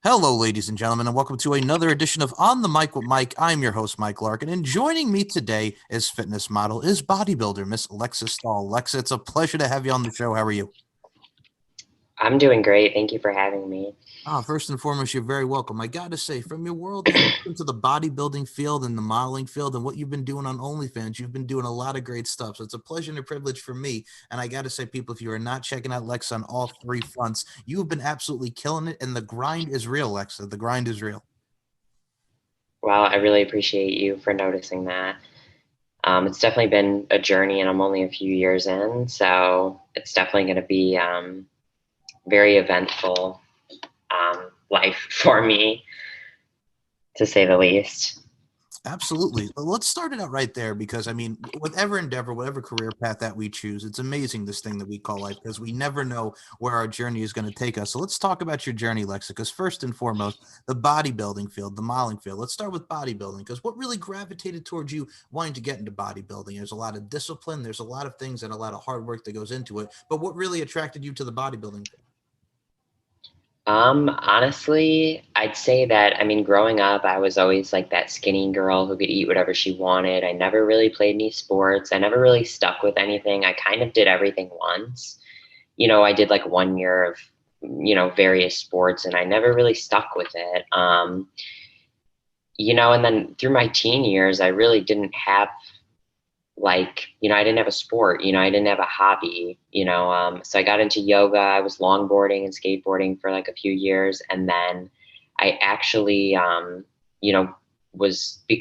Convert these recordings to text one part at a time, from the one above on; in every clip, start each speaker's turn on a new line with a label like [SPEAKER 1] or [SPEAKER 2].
[SPEAKER 1] Hello, ladies and gentlemen, and welcome to another edition of On the Mic with Mike. I'm your host, Mike Larkin, and joining me today as fitness model is bodybuilder Miss Lexa Stahl. Lexa, it's a pleasure to have you on the show. How are you?
[SPEAKER 2] I'm doing great. Thank you for having me.
[SPEAKER 1] First and foremost, you're very welcome. I got to say, from your world into the bodybuilding field and the modeling field and what you've been doing on OnlyFans, you've been doing a lot of great stuff. So it's a pleasure and a privilege for me. And I got to say, people, if you are not checking out Lexa on all three fronts, you have been absolutely killing it. And the grind is real, Lexa. The grind is real.
[SPEAKER 2] Well, I really appreciate you for noticing that. It's definitely been a journey, and I'm only a few years in, so it's definitely going to be very eventful life for me, to say the least.
[SPEAKER 1] Absolutely. Let's start it out right there because I mean, whatever endeavor, whatever career path that we choose, it's amazing this thing that we call life because we never know where our journey is going to take us. So let's talk about your journey, Lexa, because first and foremost, the bodybuilding field, the modeling field. Let's start with bodybuilding because what really gravitated towards you wanting to get into bodybuilding? There's a lot of discipline, there's a lot of things and a lot of hard work that goes into it. But what really attracted you to the bodybuilding field?
[SPEAKER 2] Honestly, I'd say that, I mean, growing up, I was always like that skinny girl who could eat whatever she wanted. I never really played any sports. I never really stuck with anything. I kind of did everything once. I did like 1 year of, various sports, and I never really stuck with it. And then through my teen years, I really didn't have I didn't have a sport, I didn't have a hobby, so I got into yoga. I was longboarding and skateboarding for like a few years. And then I actually, you know,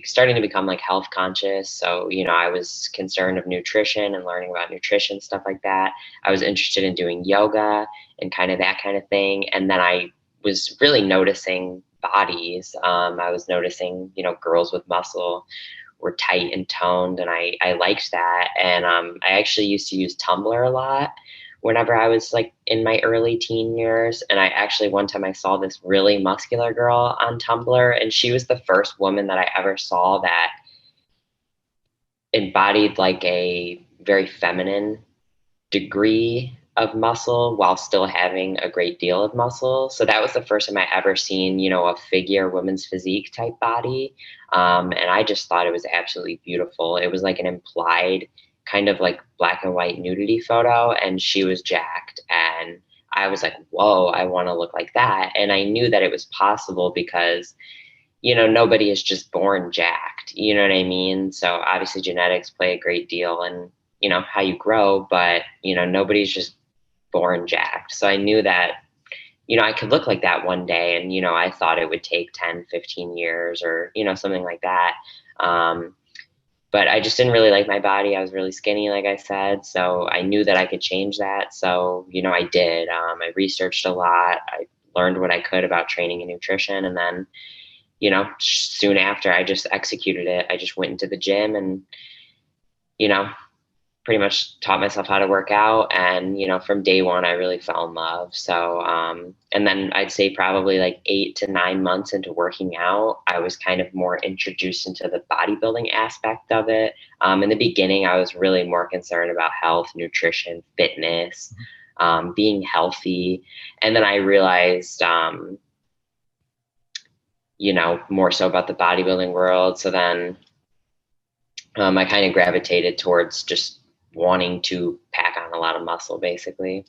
[SPEAKER 2] starting to become like health conscious. So, I was concerned of nutrition and learning about nutrition, stuff like that. I was interested in doing yoga and kind of that kind of thing. And then I was really noticing bodies. I was noticing, girls with muscle were tight and toned, and I liked that. And I actually used to use Tumblr a lot whenever I was like in my early teen years. And I actually, one time, I saw this really muscular girl on Tumblr, and she was the first woman that I ever saw that embodied like a very feminine degree of muscle while still having a great deal of muscle. So that was the first time I ever seen, a figure woman's physique type body. And I just thought it was absolutely beautiful. It was like an implied kind of like black and white nudity photo, and she was jacked. And I was like, whoa, I want to look like that. And I knew that it was possible because nobody is just born jacked. You know what I mean? So obviously genetics play a great deal in, how you grow, but, nobody's just born jacked. So I knew that, I could look like that one day. And, I thought it would take 10, 15 years or, something like that. But I just didn't really like my body. I was really skinny, like I said. So I knew that I could change that. So, I did. I researched a lot. I learned what I could about training and nutrition. And then, soon after, I just executed it. I just went into the gym and, you know, pretty much taught myself how to work out. And, from day one, I really fell in love. So, and then I'd say probably like 8 to 9 months into working out, I was kind of more introduced into the bodybuilding aspect of it. In the beginning, I was really more concerned about health, nutrition, fitness, being healthy. And then I realized, more so about the bodybuilding world. So then I kind of gravitated towards just wanting to pack on a lot of muscle, basically.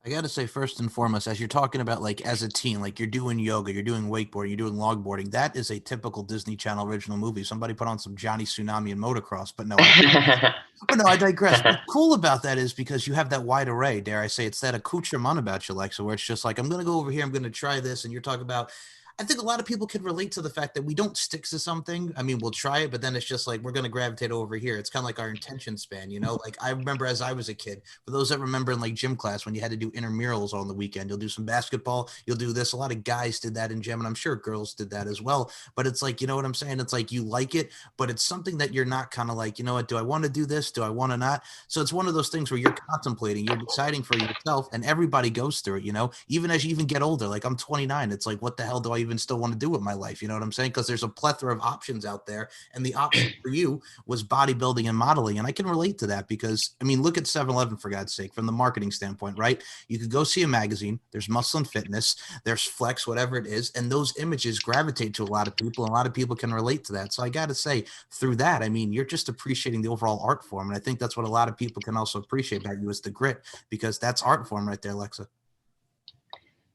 [SPEAKER 1] I got to say, first and foremost, as you're talking about, like, as a teen, like you're doing yoga, you're doing wakeboarding, you're doing longboarding, that is a typical Disney Channel original movie. Somebody put on some Johnny Tsunami and motocross, but no, I digress. What's cool about that is because you have that wide array, dare I say, it's that accoutrement about you, Alexa, where it's just like, I'm going to go over here, I'm going to try this. And you're talking about, I think a lot of people can relate to the fact that we don't stick to something. I mean, we'll try it, but then it's just like we're going to gravitate over here. It's kind of like our intention span, Like I remember as I was a kid, for those that remember in like gym class when you had to do intramurals on the weekend, you'll do some basketball, you'll do this. A lot of guys did that in gym, and I'm sure girls did that as well. But it's like, you know what I'm saying? It's like you like it, but it's something that you're not kind of like, you know what? Do I want to do this? Do I want to not? So it's one of those things where you're contemplating, you're deciding for yourself, and everybody goes through it, Even as you even get older, like I'm 29, it's like, what the hell do I even even still want to do with my life. You know what I'm saying? Because there's a plethora of options out there. And the option for you was bodybuilding and modeling. And I can relate to that because, I mean, look at 7-Eleven, for God's sake, from the marketing standpoint, right? You could go see a magazine. There's Muscle and Fitness. There's Flex, whatever it is. And those images gravitate to a lot of people. And a lot of people can relate to that. So I got to say, through that, I mean, you're just appreciating the overall art form. And I think that's what a lot of people can also appreciate about you is the grit, because that's art form right there, Lexa.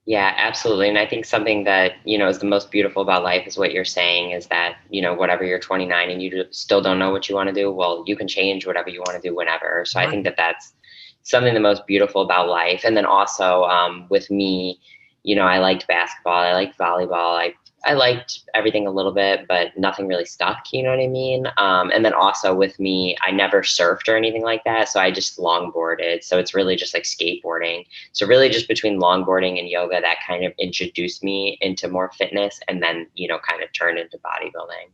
[SPEAKER 2] Yeah, absolutely. And I think something that, is the most beautiful about life is what you're saying is that, whatever you're 29 and you still don't know what you want to do, well, you can change whatever you want to do whenever. So I think that that's something the most beautiful about life. And then also with me, I liked basketball, I liked volleyball, I liked everything a little bit, but nothing really stuck, you know what I mean? And then also with me, I never surfed or anything like that. So I just longboarded. So it's really just like skateboarding. So really just between longboarding and yoga, that kind of introduced me into more fitness and then, kind of turned into bodybuilding.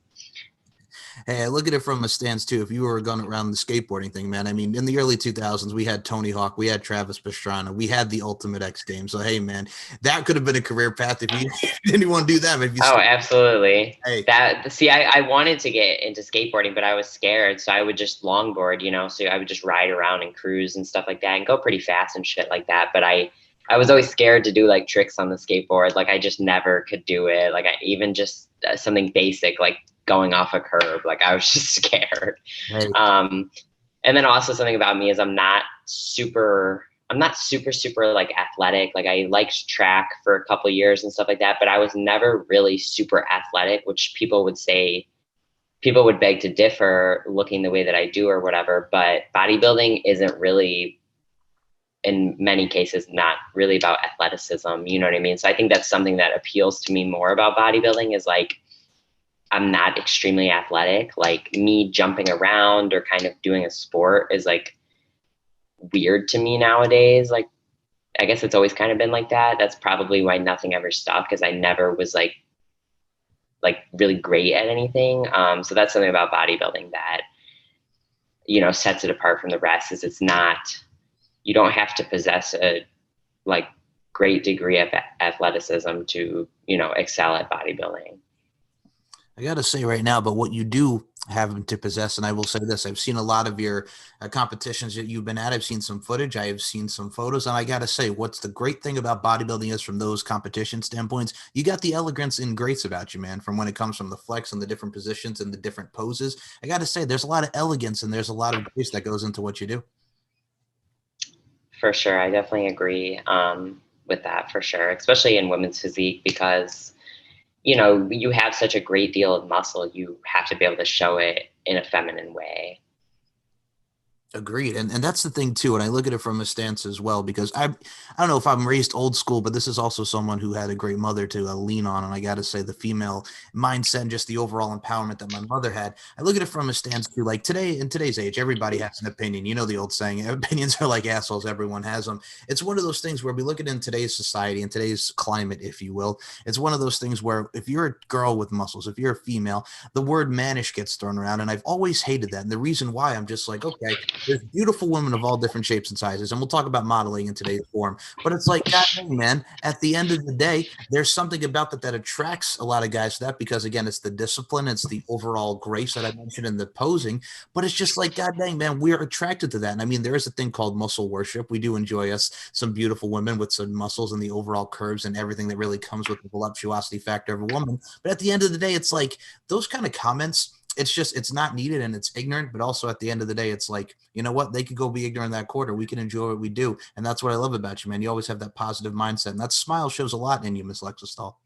[SPEAKER 1] Hey, I look at it from a stance too. If you were going around the skateboarding thing, man, I mean, in the early 2000s, we had Tony Hawk, we had Travis Pastrana, we had the Ultimate X Games. So, hey, man, that could have been a career path if you didn't want to do that. If you
[SPEAKER 2] Absolutely.
[SPEAKER 1] Hey.
[SPEAKER 2] I wanted to get into skateboarding, but I was scared. So I would just longboard, so I would just ride around and cruise and stuff like that and go pretty fast and shit like that. But I was always scared to do like tricks on the skateboard. Like I just never could do it. Like I even just something basic, like going off a curb. Like I was just scared.
[SPEAKER 1] Hey.
[SPEAKER 2] And then also something about me is I'm not super like athletic. Like I liked track for a couple of years and stuff like that, but I was never really super athletic, which people would beg to differ looking the way that I do or whatever. But bodybuilding isn't really, in many cases, not really about athleticism. You know what I mean? So I think that's something that appeals to me more about bodybuilding is like, I'm not extremely athletic. Like me jumping around or kind of doing a sport is like weird to me nowadays. Like, I guess it's always kind of been like that. That's probably why nothing ever stuck, because I never was like really great at anything. So that's something about bodybuilding that, sets it apart from the rest is you don't have to possess a like great degree of athleticism to, excel at bodybuilding.
[SPEAKER 1] I got to say right now, but what you do have to possess, and I will say this, I've seen a lot of your competitions that you've been at. I've seen some footage. I have seen some photos. And I got to say, what's the great thing about bodybuilding is from those competition standpoints, you got the elegance and grace about you, man, from when it comes from the flex and the different positions and the different poses. I got to say, there's a lot of elegance and there's a lot of grace that goes into what you do.
[SPEAKER 2] For sure. I definitely agree with that for sure, especially in women's physique, because you have such a great deal of muscle, you have to be able to show it in a feminine way.
[SPEAKER 1] Agreed. And that's the thing too. And I look at it from a stance as well, because I don't know if I'm raised old school, but this is also someone who had a great mother to lean on. And I got to say the female mindset and just the overall empowerment that my mother had. I look at it from a stance too, like today, in today's age, everybody has an opinion. You know, the old saying, opinions are like assholes. Everyone has them. It's one of those things where we look at it in today's society, in today's climate, if you will. It's one of those things where if you're a girl with muscles, if you're a female, the word mannish gets thrown around. And I've always hated that. And the reason why, I'm just like, okay, there's beautiful women of all different shapes and sizes, and we'll talk about modeling in today's form. But it's like, God dang, man, at the end of the day, there's something about that attracts a lot of guys to that, because again, it's the discipline, it's the overall grace that I mentioned in the posing. But it's just like, God dang, man, we're attracted to that. And I mean, there is a thing called muscle worship. We do enjoy us some beautiful women with some muscles and the overall curves and everything that really comes with the voluptuosity factor of a woman. But at the end of the day, it's like those kind of comments, it's not needed and it's ignorant, but also at the end of the day, it's like, you know what, they could go be ignorant that quarter. We can enjoy what we do. And that's what I love about you, man. You always have that positive mindset, and that smile shows a lot in you, Miss Lexa Stahl.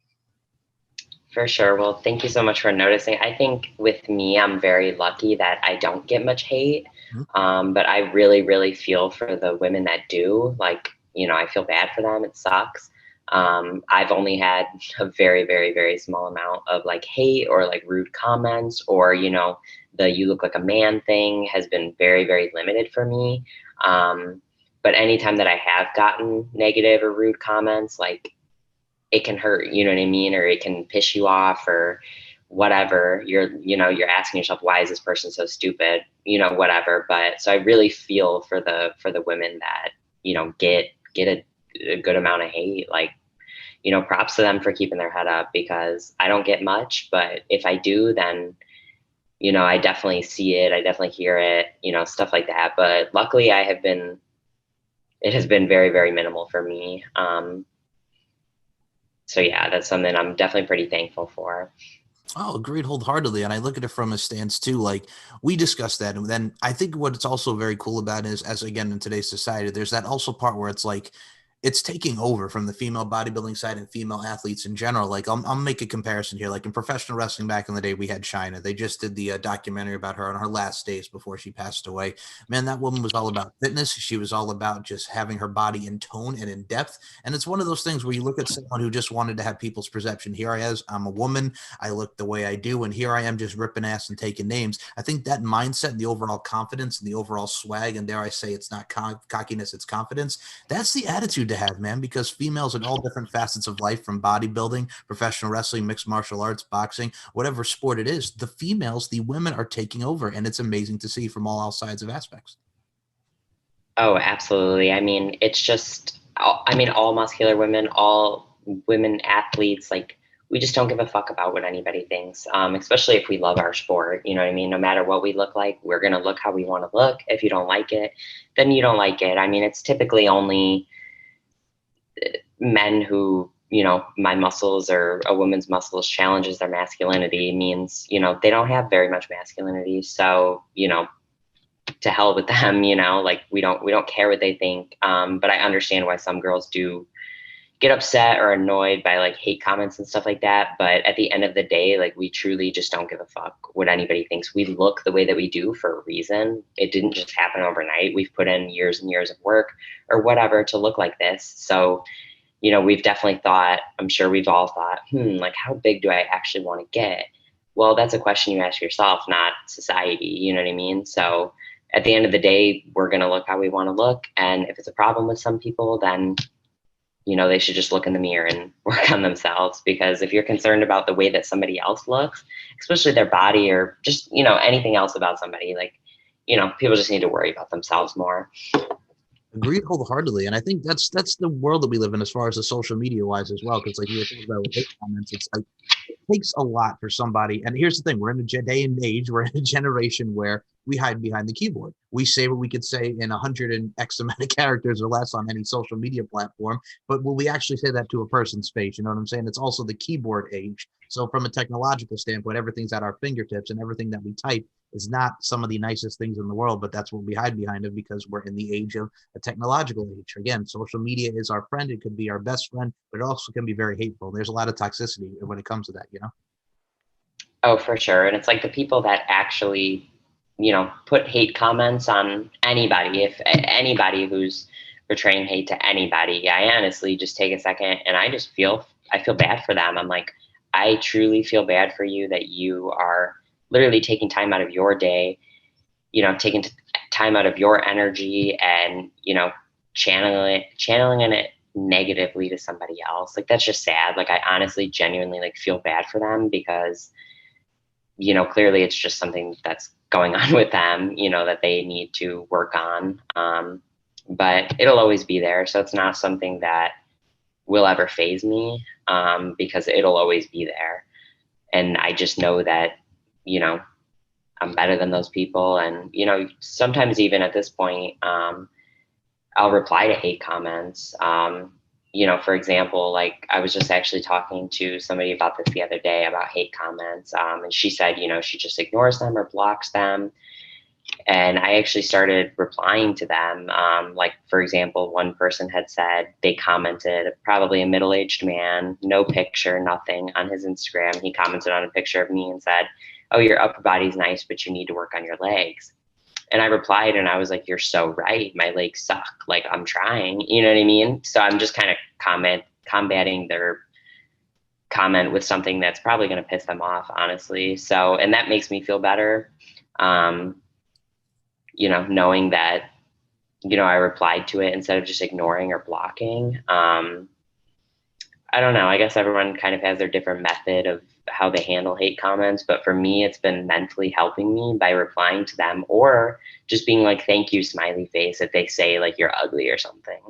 [SPEAKER 2] For sure. Well, thank you so much for noticing. I think with me, I'm very lucky that I don't get much hate. But I really, really feel for the women that do. Like, I feel bad for them. It sucks. I've only had a very, very, very small amount of like hate or like rude comments, or, the "you look like a man" thing has been very, very limited for me. But anytime that I have gotten negative or rude comments, like it can hurt, you know what I mean? Or it can piss you off or whatever. You're asking yourself, why is this person so stupid? Whatever. But so I really feel for the women that, get a good amount of hate. Like, props to them for keeping their head up, because I don't get much, but if I do, then, I definitely see it. I definitely hear it, stuff like that. But luckily it has been very, very minimal for me. So yeah, that's something I'm definitely pretty thankful for.
[SPEAKER 1] Oh, agreed wholeheartedly. And I look at it from a stance too. Like we discussed that. And then I think what it's also very cool about is, as again, in today's society, there's that also part where it's like, it's taking over from the female bodybuilding side and female athletes in general. Like I'll make a comparison here. Like in professional wrestling back in the day, we had China. They just did the documentary about her on her last days before she passed away. Man, that woman was all about fitness. She was all about just having her body in tone and in depth. And it's one of those things where you look at someone who just wanted to have people's perception. Here I am, I'm a woman. I look the way I do, and here I am just ripping ass and taking names. I think that mindset and the overall confidence and the overall swag, and dare I say it's not cockiness, it's confidence. That's the attitude to have, man, because females in all different facets of life, from bodybuilding, professional wrestling, mixed martial arts, boxing, whatever sport it is, the females, the women are taking over, and it's amazing to see from all sides of aspects.
[SPEAKER 2] Oh, absolutely. I mean, it's just, all muscular women, all women athletes, like, we just don't give a fuck about what anybody thinks, especially if we love our sport. You know what I mean? No matter what we look like, we're going to look how we want to look. If you don't like it, then you don't like it. I mean, it's typically only men who, my muscles or a woman's muscles challenges their masculinity means, they don't have very much masculinity. So, to hell with them, like we don't care what they think. But I understand why some girls do get upset or annoyed by like hate comments and stuff like that. But at the end of the day, like, we truly just don't give a fuck what anybody thinks. We look the way that we do for a reason. It didn't just happen overnight. We've put in years and years of work or whatever to look like this. So, we've definitely thought, I'm sure we've all thought, like, how big do I actually want to get? Well, that's a question you ask yourself, not society. You know what I mean? So at the end of the day, we're going to look how we want to look. And if it's a problem with some people, then, they should just look in the mirror and work on themselves. Because if you're concerned about the way that somebody else looks, especially their body or just, anything else about somebody, like, people just need to worry about themselves more.
[SPEAKER 1] Agreed wholeheartedly, and I think that's the world that we live in as far as the social media wise as well. Because like you were talking about with hate comments, it's like it takes a lot for somebody. And here's the thing: we're in a day and age, we're in a generation where we hide behind the keyboard. We say what we could say in 100 and X amount of characters or less on any social media platform, but will we actually say that to a person's face? You know what I'm saying? It's also the keyboard age. So from a technological standpoint, everything's at our fingertips, and everything that we type is not some of the nicest things in the world, but that's what we hide behind it because we're in the age of a technological age. Again, social media is our friend. It could be our best friend, but it also can be very hateful. There's a lot of toxicity when it comes to that.
[SPEAKER 2] Oh, for sure. And it's like the people that actually, put hate comments on anybody, if anybody who's portraying hate to anybody, I honestly just take a second and I feel bad for them. I'm like, I truly feel bad for you that you are literally taking time out of your day, taking time out of your energy and, channeling it negatively to somebody else. Like, that's just sad. Like, I honestly genuinely like feel bad for them because, clearly it's just something that's going on with them, that they need to work on. But it'll always be there. So it's not something that will ever phase me, because it'll always be there. And I just know that, I'm better than those people. And, sometimes even at this point, I'll reply to hate comments. For example, like, I was just actually talking to somebody about this the other day about hate comments. And she said, she just ignores them or blocks them. And I actually started replying to them. Like, for example, one person had said they commented, probably a middle-aged man, no picture, nothing, on his Instagram. He commented on a picture of me and said, "Oh, your upper body's nice, but you need to work on your legs." And I replied and I was like, "You're so right. My legs suck. Like, I'm trying." You know what I mean? So I'm just kind of combating their comment with something that's probably going to piss them off, honestly. So, and that makes me feel better. Um, knowing that, I replied to it instead of just ignoring or blocking. I don't know. I guess everyone kind of has their different method of how they handle hate comments. But for me, it's been mentally helping me by replying to them or just being like, "Thank you, smiley face," if they say like you're ugly or something.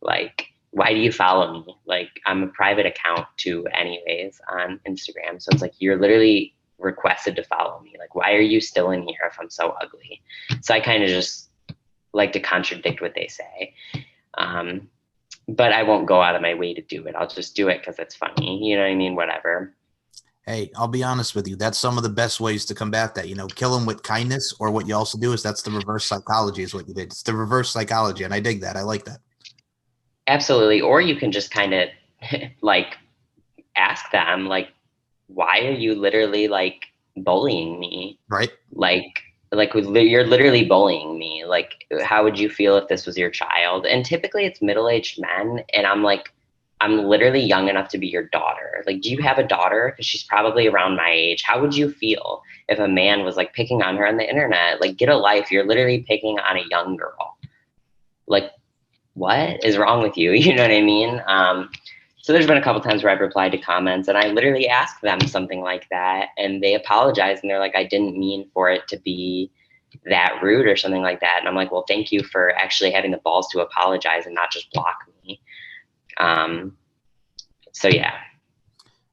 [SPEAKER 2] Like, why do you follow me? Like, I'm a private account too, anyways, on Instagram. So it's like, you're literally requested to follow me. Like, why are you still in here if I'm so ugly? So I kind of just like to contradict what they say. Um, but I won't go out of my way to do it. I'll just do it because it's funny. You know what I mean? Whatever.
[SPEAKER 1] Hey, I'll be honest with you. That's some of the best ways to combat that. Kill them with kindness, or what you also do is that's the reverse psychology is what you did. It's the reverse psychology. And I dig that. I like that.
[SPEAKER 2] Absolutely. Or you can just kind of like ask them, like, why are you literally like bullying me?
[SPEAKER 1] Right.
[SPEAKER 2] Like you're literally bullying me. Like, how would you feel if this was your child? And typically it's middle-aged men. And I'm like, I'm literally young enough to be your daughter. Like, do you have a daughter? Because she's probably around my age. How would you feel if a man was like picking on her on the internet? Like, get a life. You're literally picking on a young girl. Like, what is wrong with you? You know what I mean? So there's been a couple times where I've replied to comments and I literally asked them something like that and they apologized and they're like, I didn't mean for it to be that rude or something like that. And I'm like, well, thank you for actually having the balls to apologize and not just block me. Um, so yeah.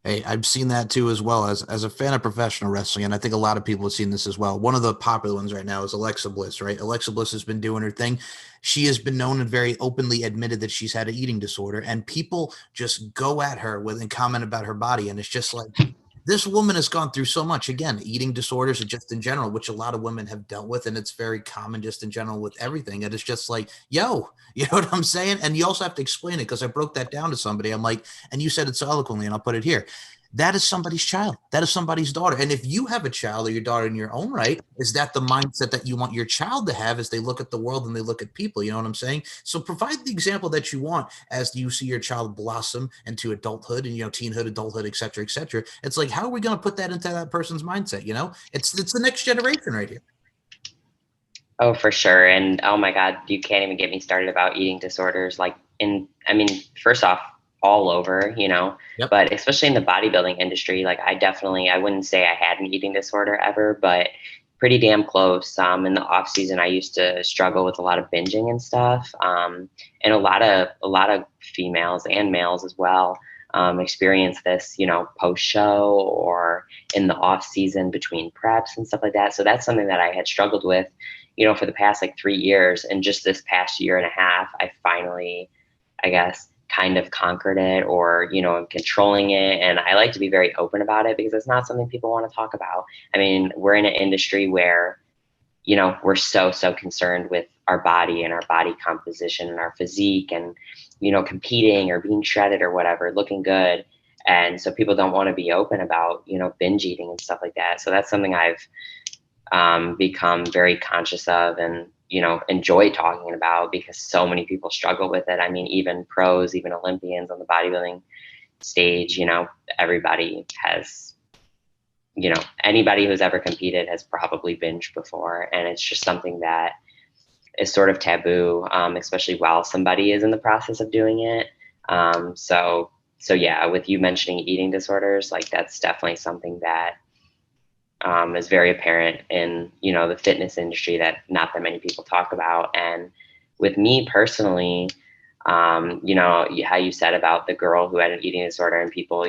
[SPEAKER 1] Hey, I've seen that too, as well as a fan of professional wrestling, and I think a lot of people have seen this as well. One of the popular ones right now is Alexa Bliss, right? Alexa Bliss has been doing her thing. She has been known and very openly admitted that she's had an eating disorder, and people just go at her with and comment about her body, and it's just like, this woman has gone through so much. Again, eating disorders and just in general, which a lot of women have dealt with, and it's very common just in general with everything. And it's just like, yo, you know what I'm saying? And you also have to explain it because I broke that down to somebody. I'm like, and you said it so eloquently, and I'll put it here. That is somebody's child. That is somebody's daughter. And if you have a child or your daughter in your own right, is that the mindset that you want your child to have as they look at the world and they look at people? You know what I'm saying? So provide the example that you want as you see your child blossom into adulthood and, teenhood, adulthood, et cetera, et cetera. It's like, how are we going to put that into that person's mindset? It's the next generation right here.
[SPEAKER 2] Oh, for sure. And oh my God, you can't even get me started about eating disorders. I mean, first off, all over,
[SPEAKER 1] Yep.
[SPEAKER 2] but especially in the bodybuilding industry, like I wouldn't say I had an eating disorder ever, but pretty damn close. In the off season, I used to struggle with a lot of binging and stuff. And a lot of females and males as well, experience this, post show or in the off season between preps and stuff like that. So that's something that I had struggled with, for the past like 3 years. And just this past year and a half, I finally, I guess, kind of conquered it, or I'm controlling it. And I like to be very open about it because it's not something people want to talk about. I mean, we're in an industry where we're so concerned with our body and our body composition and our physique and competing or being shredded or whatever, looking good. And so people don't want to be open about binge eating and stuff like that. So that's something I've become very conscious of and enjoy talking about because so many people struggle with it. I mean, even pros, even Olympians on the bodybuilding stage, everybody has, anybody who's ever competed has probably binged before. And it's just something that is sort of taboo, especially while somebody is in the process of doing it. So yeah, with you mentioning eating disorders, like that's definitely something that is very apparent in the fitness industry that not that many people talk about. And with me personally, how you said about the girl who had an eating disorder and people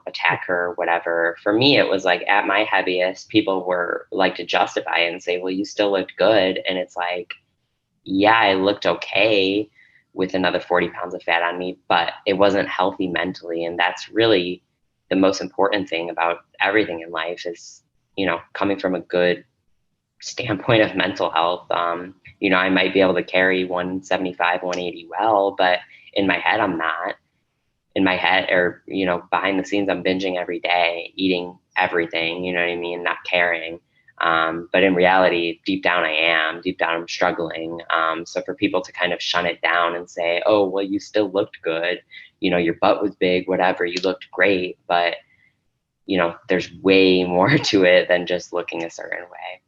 [SPEAKER 2] attack her or whatever, for me it was like at my heaviest, people were like to justify it and say, well, you still looked good. And it's like, yeah, I looked okay with another 40 pounds of fat on me, but it wasn't healthy mentally. And that's really the most important thing about everything in life is coming from a good standpoint of mental health. I might be able to carry 175, 180 well, but in my head, I'm not. In my head, or, behind the scenes, I'm binging every day, eating everything, you know what I mean? Not caring. But in reality, deep down, I am. Deep down, I'm struggling. So for people to kind of shun it down and say, oh, well, you still looked good. Your butt was big, whatever, you looked great, but there's way more to it than just looking a certain way.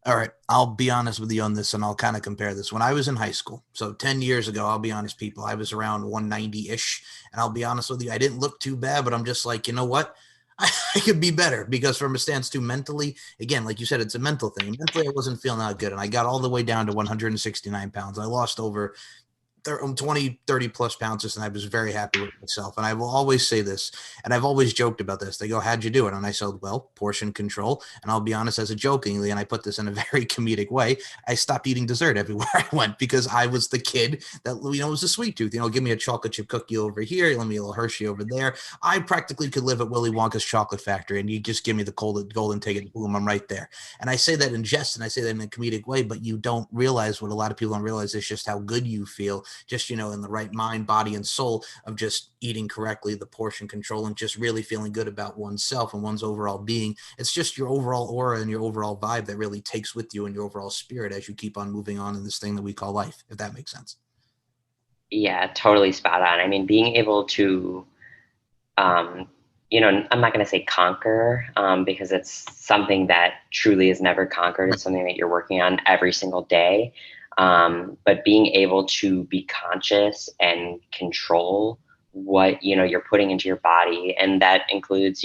[SPEAKER 1] All right. I'll be honest with you on this and I'll kind of compare this. When I was in high school, so 10 years ago, I'll be honest, people, I was around 190-ish. And I'll be honest with you, I didn't look too bad, but I'm just like, you know what? I could be better because from a stance too mentally, again, like you said, it's a mental thing. Mentally, I wasn't feeling that good. And I got all the way down to 169 pounds. I lost over 20, 30 plus pounds, and I was very happy with myself. And I will always say this, and I've always joked about this. They go, how'd you do it? And I said, well, portion control. And I'll be honest, as a jokingly, and I put this in a very comedic way, I stopped eating dessert everywhere I went because I was the kid that, was a sweet tooth. Give me a chocolate chip cookie over here. Let me a little Hershey over there. I practically could live at Willy Wonka's chocolate factory, and you just give me the golden ticket, boom, I'm right there. And I say that in jest, and I say that in a comedic way, but you don't realize what a lot of people don't realize is just how good you feel, just, in the right mind, body, and soul of just eating correctly, the portion control, and just really feeling good about oneself and one's overall being. It's just your overall aura and your overall vibe that really takes with you and your overall spirit as you keep on moving on in this thing that we call life, if that makes sense.
[SPEAKER 2] Yeah, totally spot on. I mean, being able to, I'm not going to say conquer, because it's something that truly is never conquered. It's something that you're working on every single day. But being able to be conscious and control what, you're putting into your body. And that includes,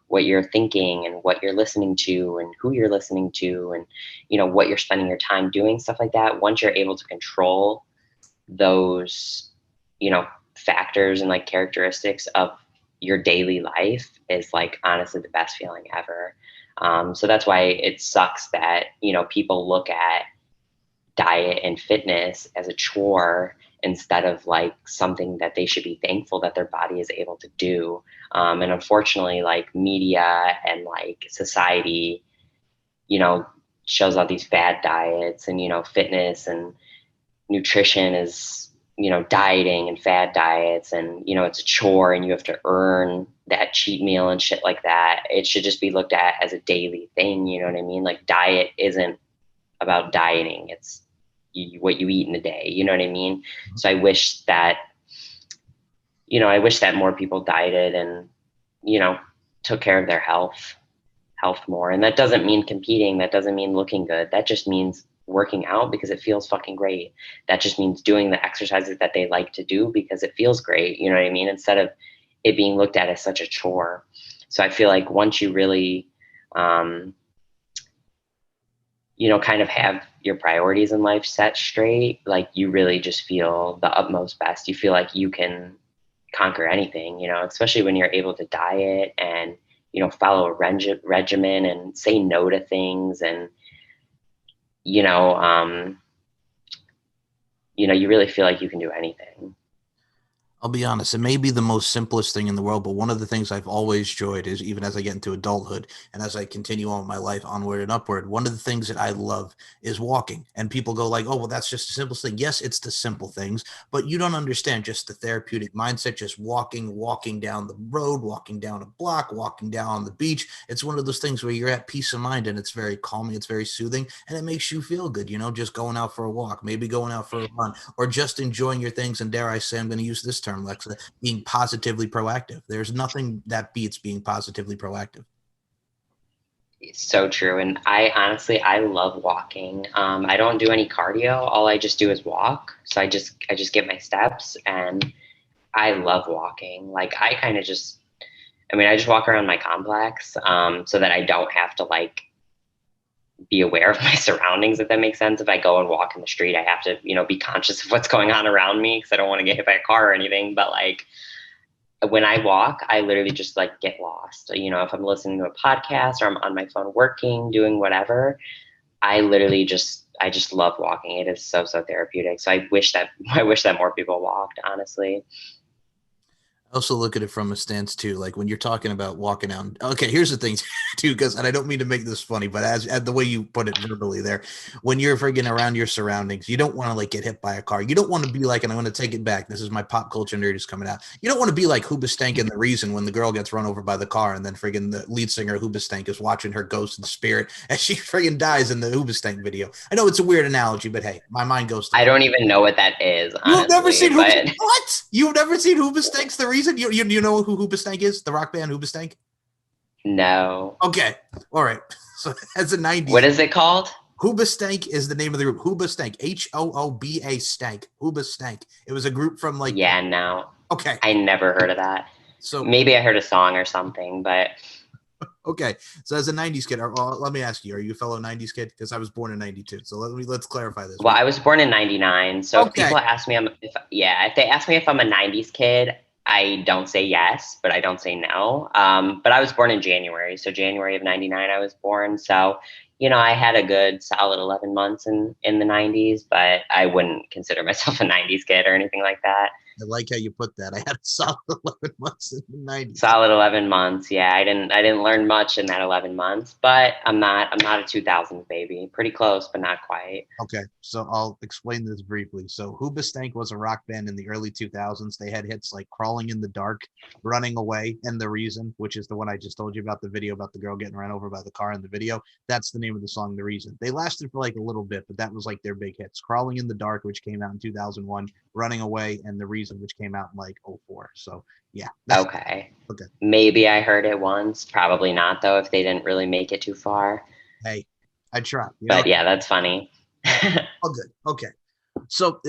[SPEAKER 2] what you're thinking and what you're listening to and who you're listening to and, what you're spending your time doing, stuff like that. Once you're able to control those, factors and like characteristics of your daily life is like honestly the best feeling ever. So that's why it sucks that, people look at diet and fitness as a chore instead of like something that they should be thankful that their body is able to do. And unfortunately, like media and like society, shows all these fad diets and, fitness and nutrition is, dieting and fad diets and, it's a chore and you have to earn that cheat meal and shit like that. It should just be looked at as a daily thing. You know what I mean? Like diet isn't about dieting. It's what you eat in a day. You know what I mean? So I wish that, more people dieted and, took care of their health more. And that doesn't mean competing. That doesn't mean looking good. That just means working out because it feels fucking great. That just means doing the exercises that they like to do because it feels great. You know what I mean? Instead of it being looked at as such a chore. So I feel like once you really, kind of have your priorities in life set straight, like you really just feel the utmost best. You feel like you can conquer anything, especially when you're able to diet and, follow a regimen and say no to things and, you really feel like you can do anything.
[SPEAKER 1] I'll be honest, it may be the most simplest thing in the world, but one of the things I've always enjoyed is even as I get into adulthood and as I continue on my life onward and upward, one of the things that I love is walking. And people go like, oh, well, that's just the simplest thing. Yes, it's the simple things, but you don't understand just the therapeutic mindset, just walking down the road, walking down a block, walking down on the beach. It's one of those things where you're at peace of mind and it's very calming, it's very soothing, and it makes you feel good, just going out for a walk, maybe going out for a run, or just enjoying your things. And dare I say, I'm going to use this term, Lexa, being positively proactive. There's nothing that beats being positively proactive.
[SPEAKER 2] It's so true. And I love walking. I don't do any cardio. All I just do is walk. So I just get my steps and I love walking. Like I just walk around my complex so that I don't have to like be aware of my surroundings, if that makes sense. If I go and walk in the street, I have to, be conscious of what's going on around me because I don't want to get hit by a car or anything. But like when I walk, I literally just like get lost. If I'm listening to a podcast or I'm on my phone working, doing whatever, I just love walking. It is so therapeutic. So I wish that more people walked, honestly.
[SPEAKER 1] I also look at it from a stance too, like when you're talking about walking out. Okay, here's the thing too, because and I don't mean to make this funny, but as the way you put it verbally there, when you're friggin' around your surroundings, you don't want to like get hit by a car. You don't want to be like, and I'm going to take it back. This is my pop culture nerd is coming out. You don't want to be like Hoobastank in The Reason when the girl gets run over by the car, and then friggin' the lead singer Hoobastank is watching her ghost in the spirit as she friggin' dies in the Hoobastank video. I know it's a weird analogy, but hey, my mind goes to.
[SPEAKER 2] I don't even know what that is. Honestly,
[SPEAKER 1] you've never seen what? You've never seen Hoobastank's The Reason? You know who Hoobastank is? The rock band Hoobastank?
[SPEAKER 2] No.
[SPEAKER 1] Okay. All right. So as a 90s.
[SPEAKER 2] What is it called?
[SPEAKER 1] Hoobastank is the name of the group. Hoobastank. Hooba Stank. Hoobastank. It was a group from like.
[SPEAKER 2] Yeah, no.
[SPEAKER 1] Okay.
[SPEAKER 2] I never heard of that. So maybe I heard a song or something, but.
[SPEAKER 1] Okay, so as a '90s kid, let me ask you: are you a fellow '90s kid? Because I was born in '92, so let's clarify this.
[SPEAKER 2] Well, I was born in '99, so if
[SPEAKER 1] Okay,
[SPEAKER 2] people ask me, if they ask me if I'm a '90s kid, I don't say yes, but I don't say no. But I was born in January, so January of '99, I was born. So, I had a good solid 11 months in the '90s, but I wouldn't consider myself a '90s kid or anything like that.
[SPEAKER 1] I like how you put that. I had a solid 11 months in the '90s.
[SPEAKER 2] Solid 11 months. Yeah, I didn't learn much in that 11 months, but I'm not a 2000 baby. Pretty close, but not quite.
[SPEAKER 1] Okay, so I'll explain this briefly. So Hoobastank was a rock band in the early 2000s. They had hits like Crawling in the Dark, Running Away, and The Reason, which is the one I just told you about, the video about the girl getting run over by the car in the video. That's the name of the song, The Reason. They lasted for like a little bit, but that was like their big hits. Crawling in the Dark, which came out in 2001, Running Away, and The Reason, which came out in like '04. So yeah, that's
[SPEAKER 2] Okay.
[SPEAKER 1] okay.
[SPEAKER 2] Maybe I heard it once. Probably not, though, if they didn't really make it too far.
[SPEAKER 1] Hey, I try.
[SPEAKER 2] But yeah, that's funny.
[SPEAKER 1] All good. Okay. So,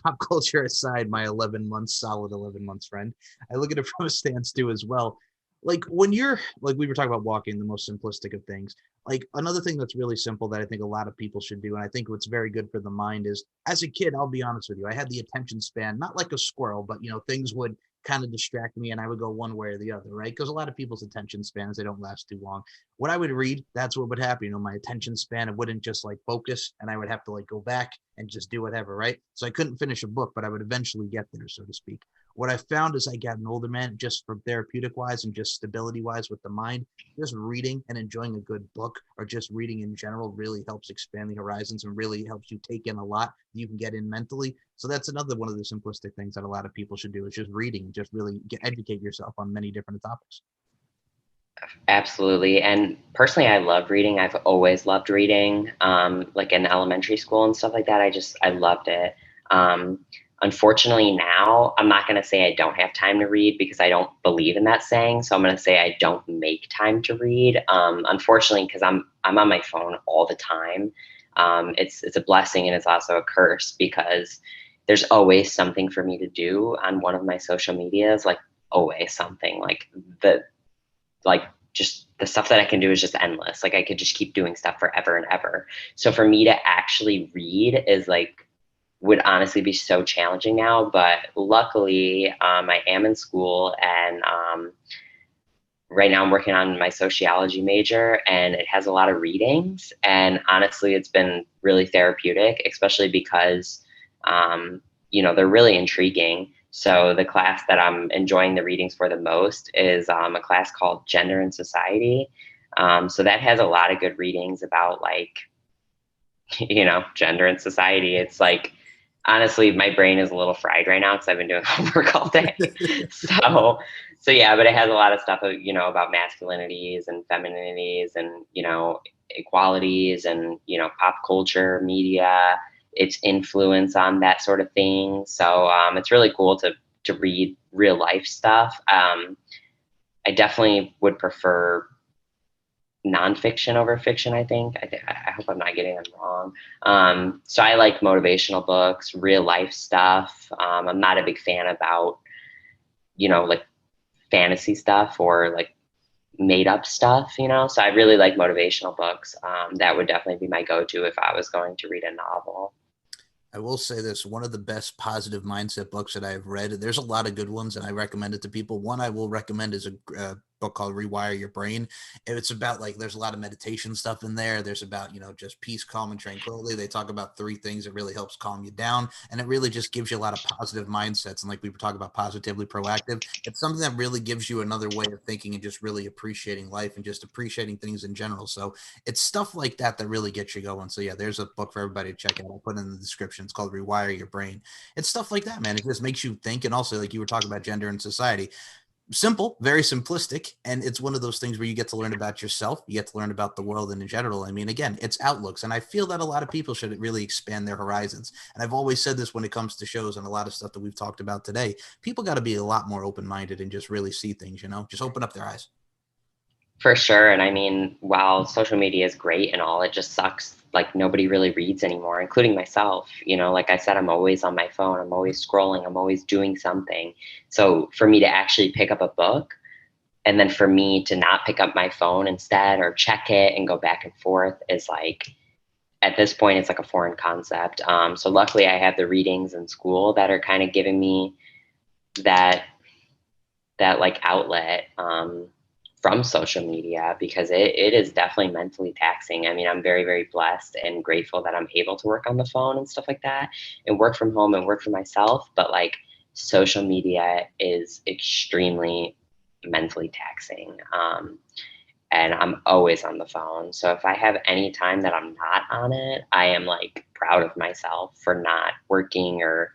[SPEAKER 1] pop culture aside, my 11 months, solid 11 months friend, I look at it from a stance too as well. Like when you're, like we were talking about walking, the most simplistic of things. Like another thing that's really simple that I think a lot of people should do, and I think what's very good for the mind is, as a kid, I'll be honest with you, I had the attention span, not like a squirrel, but things would kind of distract me and I would go one way or the other, right? Because a lot of people's attention spans, they don't last too long. When I would read, that's what would happen. My attention span, it wouldn't just like focus and I would have to like go back and just do whatever, right? So I couldn't finish a book, but I would eventually get there, so to speak. What I found as I got an older man, just from therapeutic wise and just stability wise with the mind, just reading and enjoying a good book or just reading in general really helps expand the horizons and really helps you take in a lot that you can get in mentally. So that's another one of the simplistic things that a lot of people should do is just reading, just really educate yourself on many different topics.
[SPEAKER 2] Absolutely. And personally, I love reading. I've always loved reading, like in elementary school and stuff like that. I loved it. Um, Unfortunately, now I'm not going to say I don't have time to read because I don't believe in that saying. So I'm going to say I don't make time to read. Unfortunately, because I'm on my phone all the time. It's a blessing and it's also a curse because there's always something for me to do on one of my social medias, like always something the like just the stuff that I can do is just endless. Like I could just keep doing stuff forever and ever. So for me to actually read is like would honestly be so challenging now. But luckily, I am in school and right now I'm working on my sociology major and it has a lot of readings. And honestly, it's been really therapeutic, especially because, they're really intriguing. So the class that I'm enjoying the readings for the most is a class called Gender and Society. So that has a lot of good readings about like, gender and society. It's like, honestly, my brain is a little fried right now because I've been doing homework all day. So yeah, but it has a lot of stuff, about masculinities and femininities and, equalities and, pop culture, media, its influence on that sort of thing. So it's really cool to read real life stuff. I definitely would prefer nonfiction over fiction. I hope I'm not getting them wrong. So I like motivational books, real life stuff. I'm not a big fan about, like fantasy stuff or like made up stuff, So I really like motivational books. That would definitely be my go-to if I was going to read a novel.
[SPEAKER 1] I will say this, one of the best positive mindset books that I've read. There's a lot of good ones, and I recommend it to people. One I will recommend is a book called Rewire Your Brain. And it's about like there's a lot of meditation stuff in there. There's about just peace, calm, and tranquility. They talk about 3 things that really helps calm you down, and it really just gives you a lot of positive mindsets. And like we were talking about, positively proactive. It's something that really gives you another way of thinking and just really appreciating life and just appreciating things in general. So it's stuff like that that really gets you going. So yeah, there's a book for everybody to check out. I'll put it in the description. It's called Rewire Your Brain. It's stuff like that, man. It just makes you think. And also, like you were talking about gender and society, simple, very simplistic. And it's one of those things where you get to learn about yourself. You get to learn about the world and in general. I mean, again, it's outlooks. And I feel that a lot of people should really expand their horizons. And I've always said this when it comes to shows and a lot of stuff that we've talked about today. People got to be a lot more open-minded and just really see things, just open up their eyes.
[SPEAKER 2] For sure. And I mean, while social media is great and all, it just sucks. Like nobody really reads anymore, including myself. Like I said, I'm always on my phone. I'm always scrolling. I'm always doing something. So for me to actually pick up a book And then for me to not pick up my phone instead or check it and go back and forth is like, at this point, it's like a foreign concept. So luckily I have the readings in school that are kind of giving me that like outlet from social media, because it is definitely mentally taxing. I mean, I'm very, very blessed and grateful that I'm able to work on the phone and stuff like that and work from home and work for myself. But like social media is extremely mentally taxing. And I'm always on the phone. So if I have any time that I'm not on it, I am like proud of myself for not working or,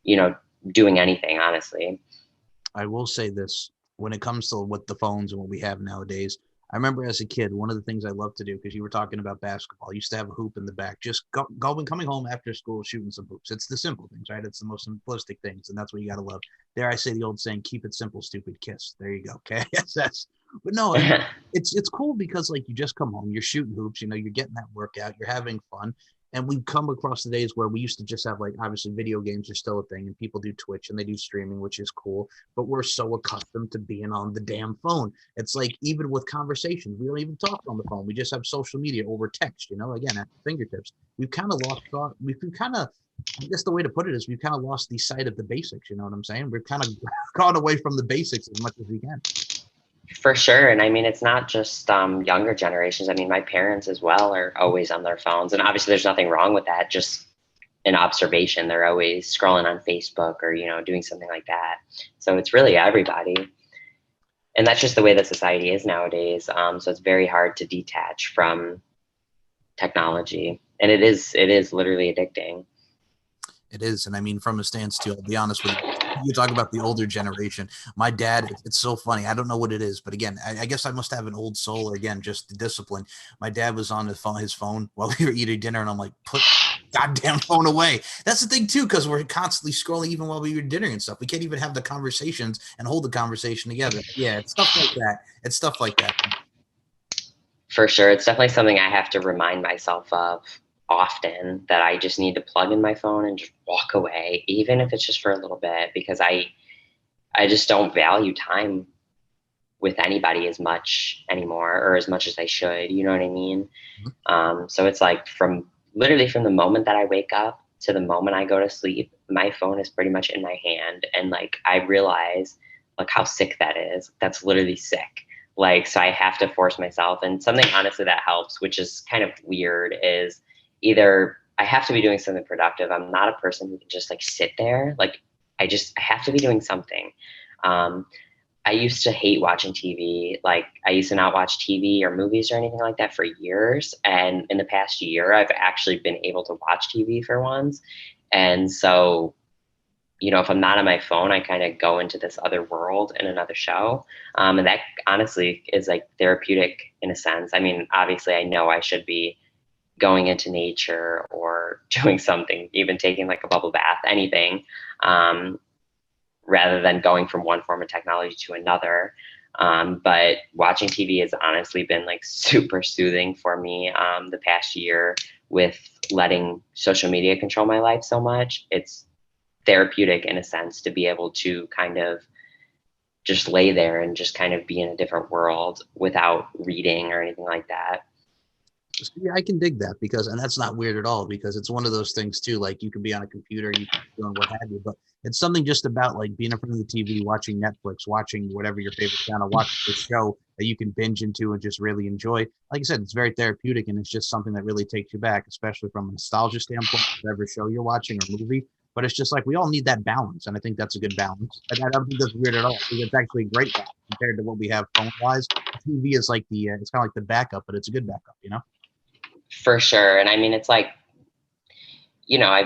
[SPEAKER 2] you know, doing anything, honestly.
[SPEAKER 1] I will say this when it comes to what the phones and what we have nowadays. I remember as a kid, one of the things I loved to do, because you were talking about basketball, I used to have a hoop in the back, just going, coming home after school, shooting some hoops. It's the simple things, right? It's the most simplistic things, and that's what you got to love. Dare I say the old saying, keep it simple, stupid kiss. There you go. Okay. Yes, that's, but no, it's cool because like you just come home, you're shooting hoops, you know, you're getting that workout, you're having fun. And we've come across the days where we used to just have like obviously video games are still a thing and people do Twitch and they do streaming, which is cool, but we're so accustomed to being on the damn phone. It's like even with conversations, we don't even talk on the phone. We just have social media over text, you know, again at fingertips. We've kind of lost thought. We've kind of, I guess the way to put it is we've kind of lost the sight of the basics. You know what I'm saying? We've kind of gone away from the basics as much as we can.
[SPEAKER 2] For sure. And I mean, it's not just younger generations. I mean, my parents as well are always on their phones. And obviously, there's nothing wrong with that. Just an observation. They're always scrolling on Facebook or, you know, doing something like that. So it's really everybody. And that's just the way that society is nowadays. So it's very hard to detach from technology. And it is literally addicting.
[SPEAKER 1] It is. And I mean, from a stance too, I'll be honest with you. You talk about the older generation. My dad, it's so funny. I don't know what it is, but again, I guess I must have an old soul, or again, just the discipline. My dad was on his phone while we were eating dinner, and I'm like, put the goddamn phone away. That's the thing too, because we're constantly scrolling even while we were dinner and stuff. We can't even have the conversations and hold the conversation together. Yeah, it's stuff like that. It's stuff like that.
[SPEAKER 2] For sure. It's definitely something I have to remind myself of often, that I just need to plug in my phone and just walk away, even if it's just for a little bit, because I just don't value time with anybody as much anymore, or as much as I should. You know what I mean? So it's like from literally from the moment that I wake up to the moment I go to sleep, my phone is pretty much in my hand. And like I realize like how sick that is. That's literally sick. Like, so I have to force myself. And something honestly that helps, which is kind of weird, is either I have to be doing something productive. I'm not a person who can just like sit there. Like I have to be doing something. Um, I used to hate watching TV. Like I used to not watch TV or movies or anything like that for years. And in the past year, I've actually been able to watch TV for once. And so, you know, if I'm not on my phone, I kind of go into this other world in another show. And that honestly is like therapeutic in a sense. I mean, obviously I know I should be going into nature or doing something, even taking like a bubble bath, anything. Rather than going from one form of technology to another. But watching TV has honestly been like super soothing for me the past year, with letting social media control my life so much. It's therapeutic in a sense to be able to kind of just lay there and just kind of be in a different world without reading or anything like that.
[SPEAKER 1] So, yeah, I can dig that because, and that's not weird at all because it's one of those things too. Like you can be on a computer, you can be doing what have you, but it's something just about like being in front of the TV, watching Netflix, watching whatever your favorite channel, watching the show that you can binge into and just really enjoy. Like I said, it's very therapeutic and it's just something that really takes you back, especially from a nostalgia standpoint, whatever show you're watching or movie. But it's just like we all need that balance, and I think that's a good balance. And I don't think that's weird at all. I think it's actually a great balance compared to what we have phone wise. TV is like the it's kind of like the backup, but it's a good backup, you know.
[SPEAKER 2] For sure. And I mean, it's like, you know, I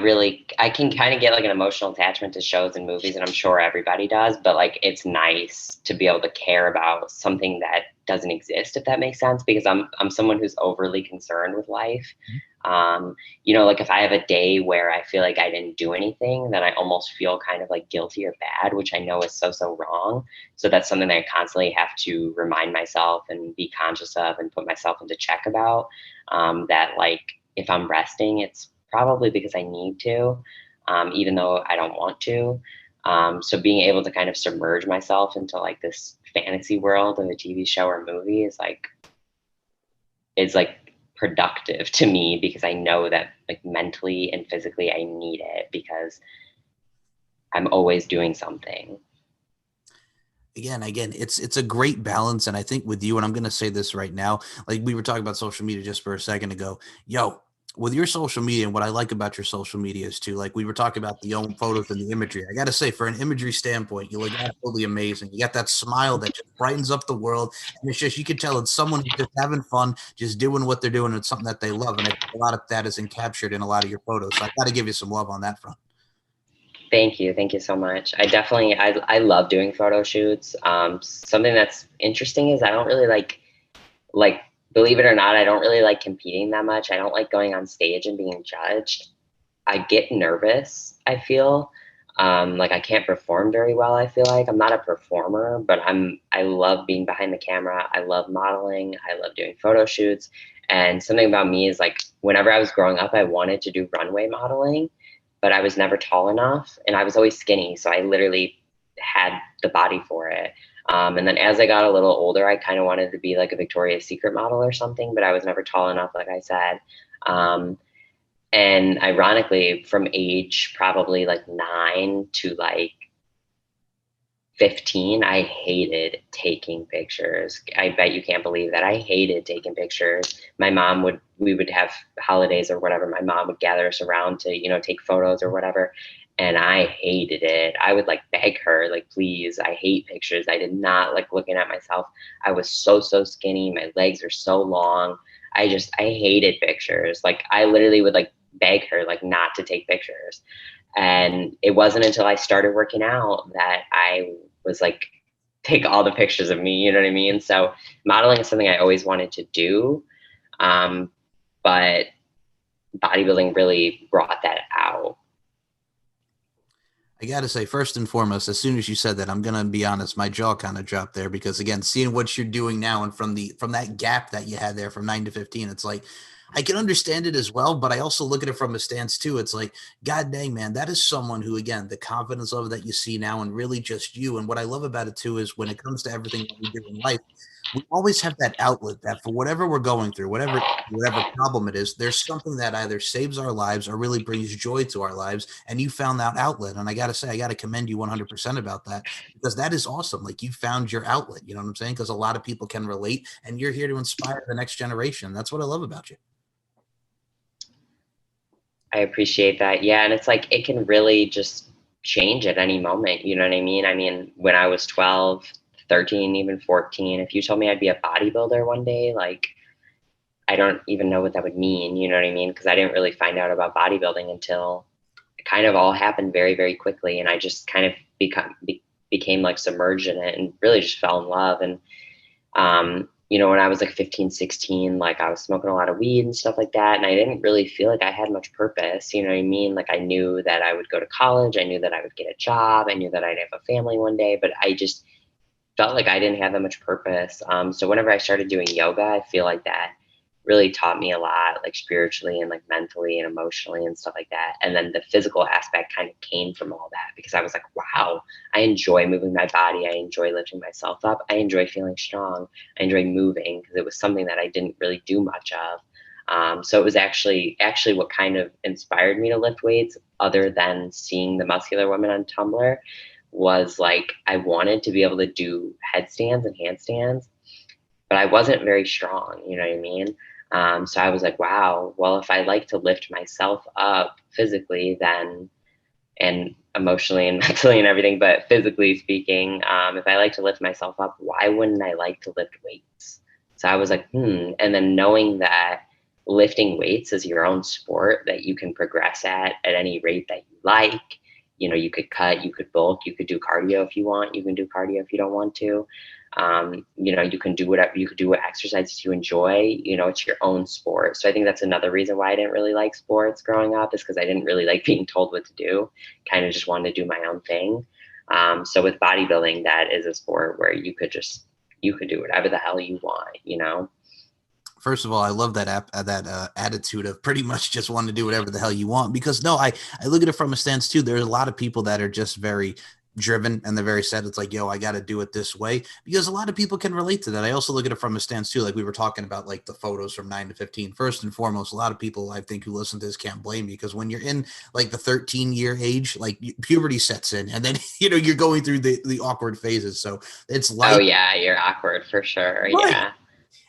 [SPEAKER 2] can kind of get like an emotional attachment to shows and movies, and I'm sure everybody does, but like it's nice to be able to care about something that doesn't exist, if that makes sense, because I'm someone who's overly concerned with life. You know, like if I have a day where I feel like I didn't do anything, then I almost feel kind of like guilty or bad, which I know is so wrong. So that's something that I constantly have to remind myself and be conscious of and put myself into check about. That like if I'm resting, it's probably because I need to, even though I don't want to. So being able to kind of submerge myself into like this fantasy world of a TV show or movie is like productive to me, because I know that like mentally and physically I need it, because I'm always doing something.
[SPEAKER 1] Again, it's a great balance. And I think with you, and I'm going to say this right now, like we were talking about social media just for a second ago, yo, with your social media, and what I like about your social media is too, like we were talking about the own photos and the imagery. I got to say, for an imagery standpoint, you look absolutely amazing. You got that smile that just brightens up the world. And it's just, you can tell it's someone who's just having fun, just doing what they're doing. And it's something that they love. And I think a lot of that is encaptured in a lot of your photos. So I got to give you some love on that front.
[SPEAKER 2] Thank you. Thank you so much. I love doing photo shoots. Something that's interesting is I don't really like, believe it or not, I don't really like competing that much. I don't like going on stage and being judged. I get nervous, I feel. Like I can't perform very well, I feel like. I'm not a performer, but I love being behind the camera. I love modeling. I love doing photo shoots. And something about me is like whenever I was growing up, I wanted to do runway modeling, but I was never tall enough and I was always skinny. So I literally had the body for it. And then as I got a little older, I kind of wanted to be like a Victoria's Secret model or something, but I was never tall enough, like I said. Um, and ironically, from age probably like 9 to like 15, I hated taking pictures. I bet you can't believe that. I hated taking pictures. We would have holidays or whatever. My mom would gather us around to, take photos or whatever. And I hated it. I would like beg her, like, please, I hate pictures. I did not like looking at myself. I was so skinny. My legs are so long. I hated pictures. Like, I literally would like beg her, like, not to take pictures. And it wasn't until I started working out that I was like, take all the pictures of me, you know what I mean? So modeling is something I always wanted to do. But bodybuilding really brought that out.
[SPEAKER 1] I got to say, first and foremost, as soon as you said that, I'm going to be honest, my jaw kind of dropped there because, again, seeing what you're doing now and from that gap that you had there from 9 to 15, it's like, I can understand it as well, but I also look at it from a stance too. It's like, God dang, man, that is someone who, again, the confidence level that you see now and really just you. And what I love about it too is when it comes to everything that we do in life, we always have that outlet that for whatever we're going through, whatever problem it is, there's something that either saves our lives or really brings joy to our lives. And you found that outlet. And I got to say, I got to commend you 100% about that because that is awesome. Like you found your outlet, you know what I'm saying? Because a lot of people can relate and you're here to inspire the next generation. That's what I love about you.
[SPEAKER 2] I appreciate that. Yeah. And it's like, it can really just change at any moment. You know what I mean? I mean, when I was 12, 13, even 14, if you told me I'd be a bodybuilder one day, like, I don't even know what that would mean. You know what I mean? Because I didn't really find out about bodybuilding until it kind of all happened very, very quickly. And I just kind of became like submerged in it and really just fell in love. And when I was like 15, 16, like I was smoking a lot of weed and stuff like that. And I didn't really feel like I had much purpose. You know what I mean? Like I knew that I would go to college. I knew that I would get a job. I knew that I'd have a family one day, but I just felt like I didn't have that much purpose. So whenever I started doing yoga, I feel like that really taught me a lot, like spiritually and like mentally and emotionally and stuff like that. And then the physical aspect kind of came from all that because I was like, wow, I enjoy moving my body. I enjoy lifting myself up. I enjoy feeling strong. I enjoy moving because it was something that I didn't really do much of. So it was actually what kind of inspired me to lift weights, other than seeing the muscular women on Tumblr, was like I wanted to be able to do headstands and handstands, but I wasn't very strong. You know what I mean? So I was like, wow, well, if I like to lift myself up physically, then, and emotionally and mentally and everything, but physically speaking, if I like to lift myself up, why wouldn't I like to lift weights? So I was like, And then knowing that lifting weights is your own sport that you can progress at any rate that you like. You could cut, you could bulk, you could do cardio if you want, you can do cardio if you don't want to. You can do whatever, you could do what exercises you enjoy, it's your own sport. So I think that's another reason why I didn't really like sports growing up, is because I didn't really like being told what to do, kind of just wanted to do my own thing. So with bodybuilding, that is a sport where you could do whatever the hell you want.
[SPEAKER 1] First of all, I love that attitude of pretty much just wanting to do whatever the hell you want, because no, I look at it from a stance too. There's a lot of people that are just very, driven and they're very set. It's like, yo, I got to do it this way, because a lot of people can relate to that. I also look at it from a stance too. Like we were talking about, like the photos from 9 to 15, first and foremost, a lot of people I think who listen to this can't blame me, because when you're in like the 13-year age, like puberty sets in, and then, you know, you're going through the awkward phases. So it's like,
[SPEAKER 2] oh yeah, you're awkward for sure.
[SPEAKER 1] right.
[SPEAKER 2] Yeah.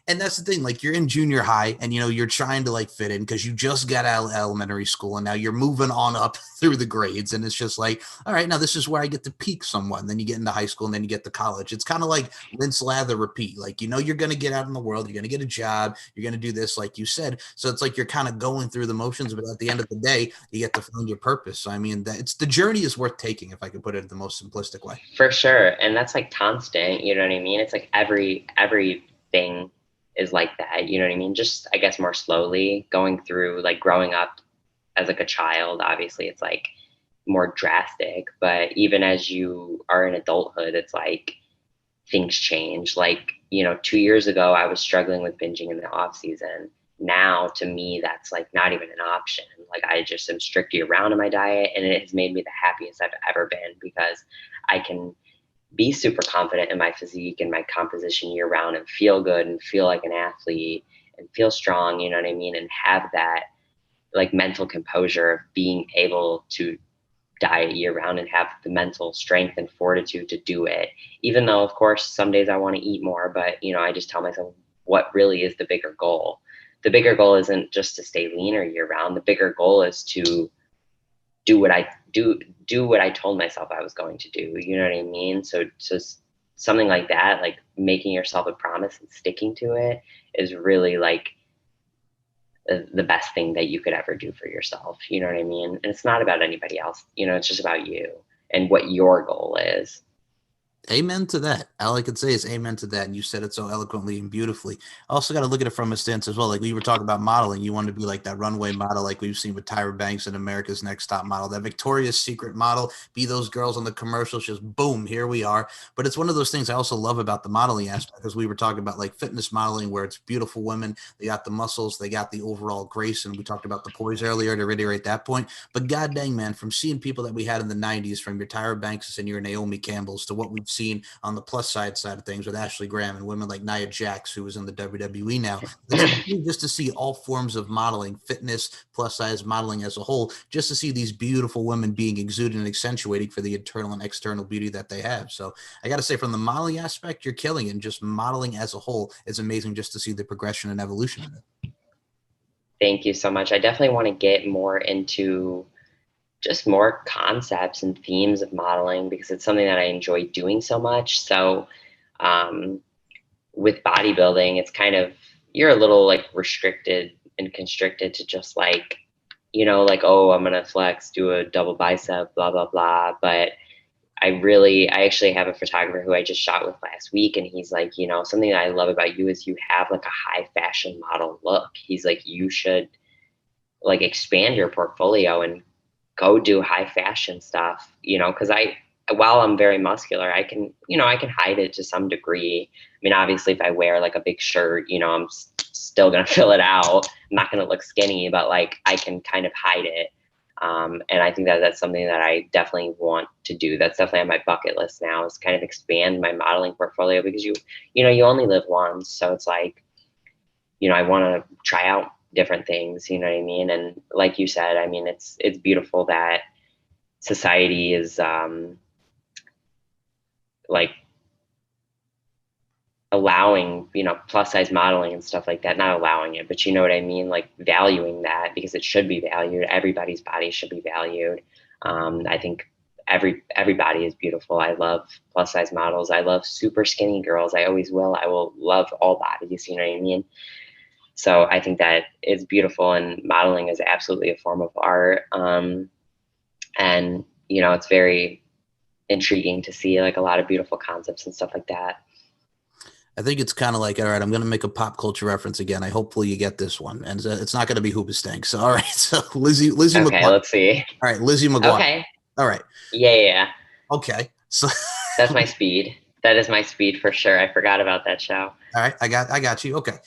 [SPEAKER 1] And that's the thing, like you're in junior high and, you know, you're trying to like fit in because you just got out of elementary school and now you're moving on up through the grades. And it's just like, all right, now this is where I get to peak somewhat. And then you get into high school and then you get to college. It's kind of like rinse, lather, repeat. Like, you know, you're going to get out in the world, you're going to get a job, you're going to do this, like you said. So it's like you're kind of going through the motions, but at the end of the day, you get to find your purpose. So, I mean, it's the journey is worth taking, if I could put it in the most simplistic way.
[SPEAKER 2] For sure. And that's like constant, you know what I mean? It's like everything is like that, you know what I mean? Just, I guess, more slowly going through, like growing up as like a child, obviously it's like more drastic, but even as you are in adulthood, it's like things change. Like, you know, 2 years ago, I was struggling with binging in the off season. Now to me, that's like not even an option. Like I just am strict year round in my diet, and it has made me the happiest I've ever been, because I can be super confident in my physique and my composition year round and feel good and feel like an athlete and feel strong, you know what I mean? And have that like mental composure of being able to diet year round and have the mental strength and fortitude to do it. Even though, of course, some days I want to eat more, but, you know, I just tell myself what really is the bigger goal. The bigger goal isn't just to stay leaner year round. The bigger goal is to do what I told myself I was going to do. You know what I mean? So something like that, like making yourself a promise and sticking to it, is really like the best thing that you could ever do for yourself. You know what I mean? And it's not about anybody else. You know, it's just about you and what your goal is.
[SPEAKER 1] Amen to that. All I could say is amen to that. And you said it so eloquently and beautifully. I also got to look at it from a stance as well. Like we were talking about modeling. You want to be like that runway model, like we've seen with Tyra Banks and America's Next Top Model, that Victoria's Secret model, be those girls on the commercials, just boom, here we are. But it's one of those things I also love about the modeling aspect, because we were talking about like fitness modeling, where it's beautiful women. They got the muscles, they got the overall grace. And we talked about the poise earlier to reiterate that point. But god dang, man, from seeing people that we had in the 90s, from your Tyra Banks and your Naomi Campbells, to what we've seen on the plus side of things with Ashley Graham and women like Nia Jax, who is in the WWE now. Just to see all forms of modeling, fitness, plus size modeling as a whole, just to see these beautiful women being exuded and accentuating for the internal and external beauty that they have. So I got to say, from the modeling aspect, you're killing it. And just modeling as a whole, it's amazing just to see the progression and evolution of it.
[SPEAKER 2] Thank you so much. I definitely want to get more into just more concepts and themes of modeling, because it's something that I enjoy doing so much. So with bodybuilding, it's kind of, you're a little like restricted and constricted to just like, you know, like, oh, I'm going to flex, do a double bicep, blah, blah, blah. But I actually have a photographer who I just shot with last week. And he's like, you know, something that I love about you is you have like a high fashion model look. He's like, you should like expand your portfolio and go do high fashion stuff, you know, because while I'm very muscular, I can hide it to some degree. I mean, obviously, if I wear like a big shirt, you know, I'm still going to fill it out. I'm not going to look skinny, but like I can kind of hide it. And I think that that's something that I definitely want to do. That's definitely on my bucket list now, is kind of expand my modeling portfolio, because you only live once. So it's like, you know, I want to try out different things, you know what I mean? And like you said, I mean, it's beautiful that society is like allowing, you know, plus size modeling and stuff like that, not allowing it, but you know what I mean? Like valuing that, because it should be valued. Everybody's body should be valued. I think everybody is beautiful. I love plus size models. I love super skinny girls. I always will. I will love all bodies, you know what I mean? So I think that it's beautiful, and modeling is absolutely a form of art. And, you know, it's very intriguing to see like a lot of beautiful concepts and stuff like that.
[SPEAKER 1] I think it's kind of like, all right, I'm going to make a pop culture reference again. Hopefully you get this one. And it's not going to be Hoobastank. So, all right. So Lizzie
[SPEAKER 2] okay,
[SPEAKER 1] McGuire.
[SPEAKER 2] Let's see.
[SPEAKER 1] All right. Lizzie McGuire.
[SPEAKER 2] Okay.
[SPEAKER 1] All right.
[SPEAKER 2] Yeah.
[SPEAKER 1] Okay. So
[SPEAKER 2] that's my speed. That is my speed for sure. I forgot about that show.
[SPEAKER 1] All right. I got you. Okay.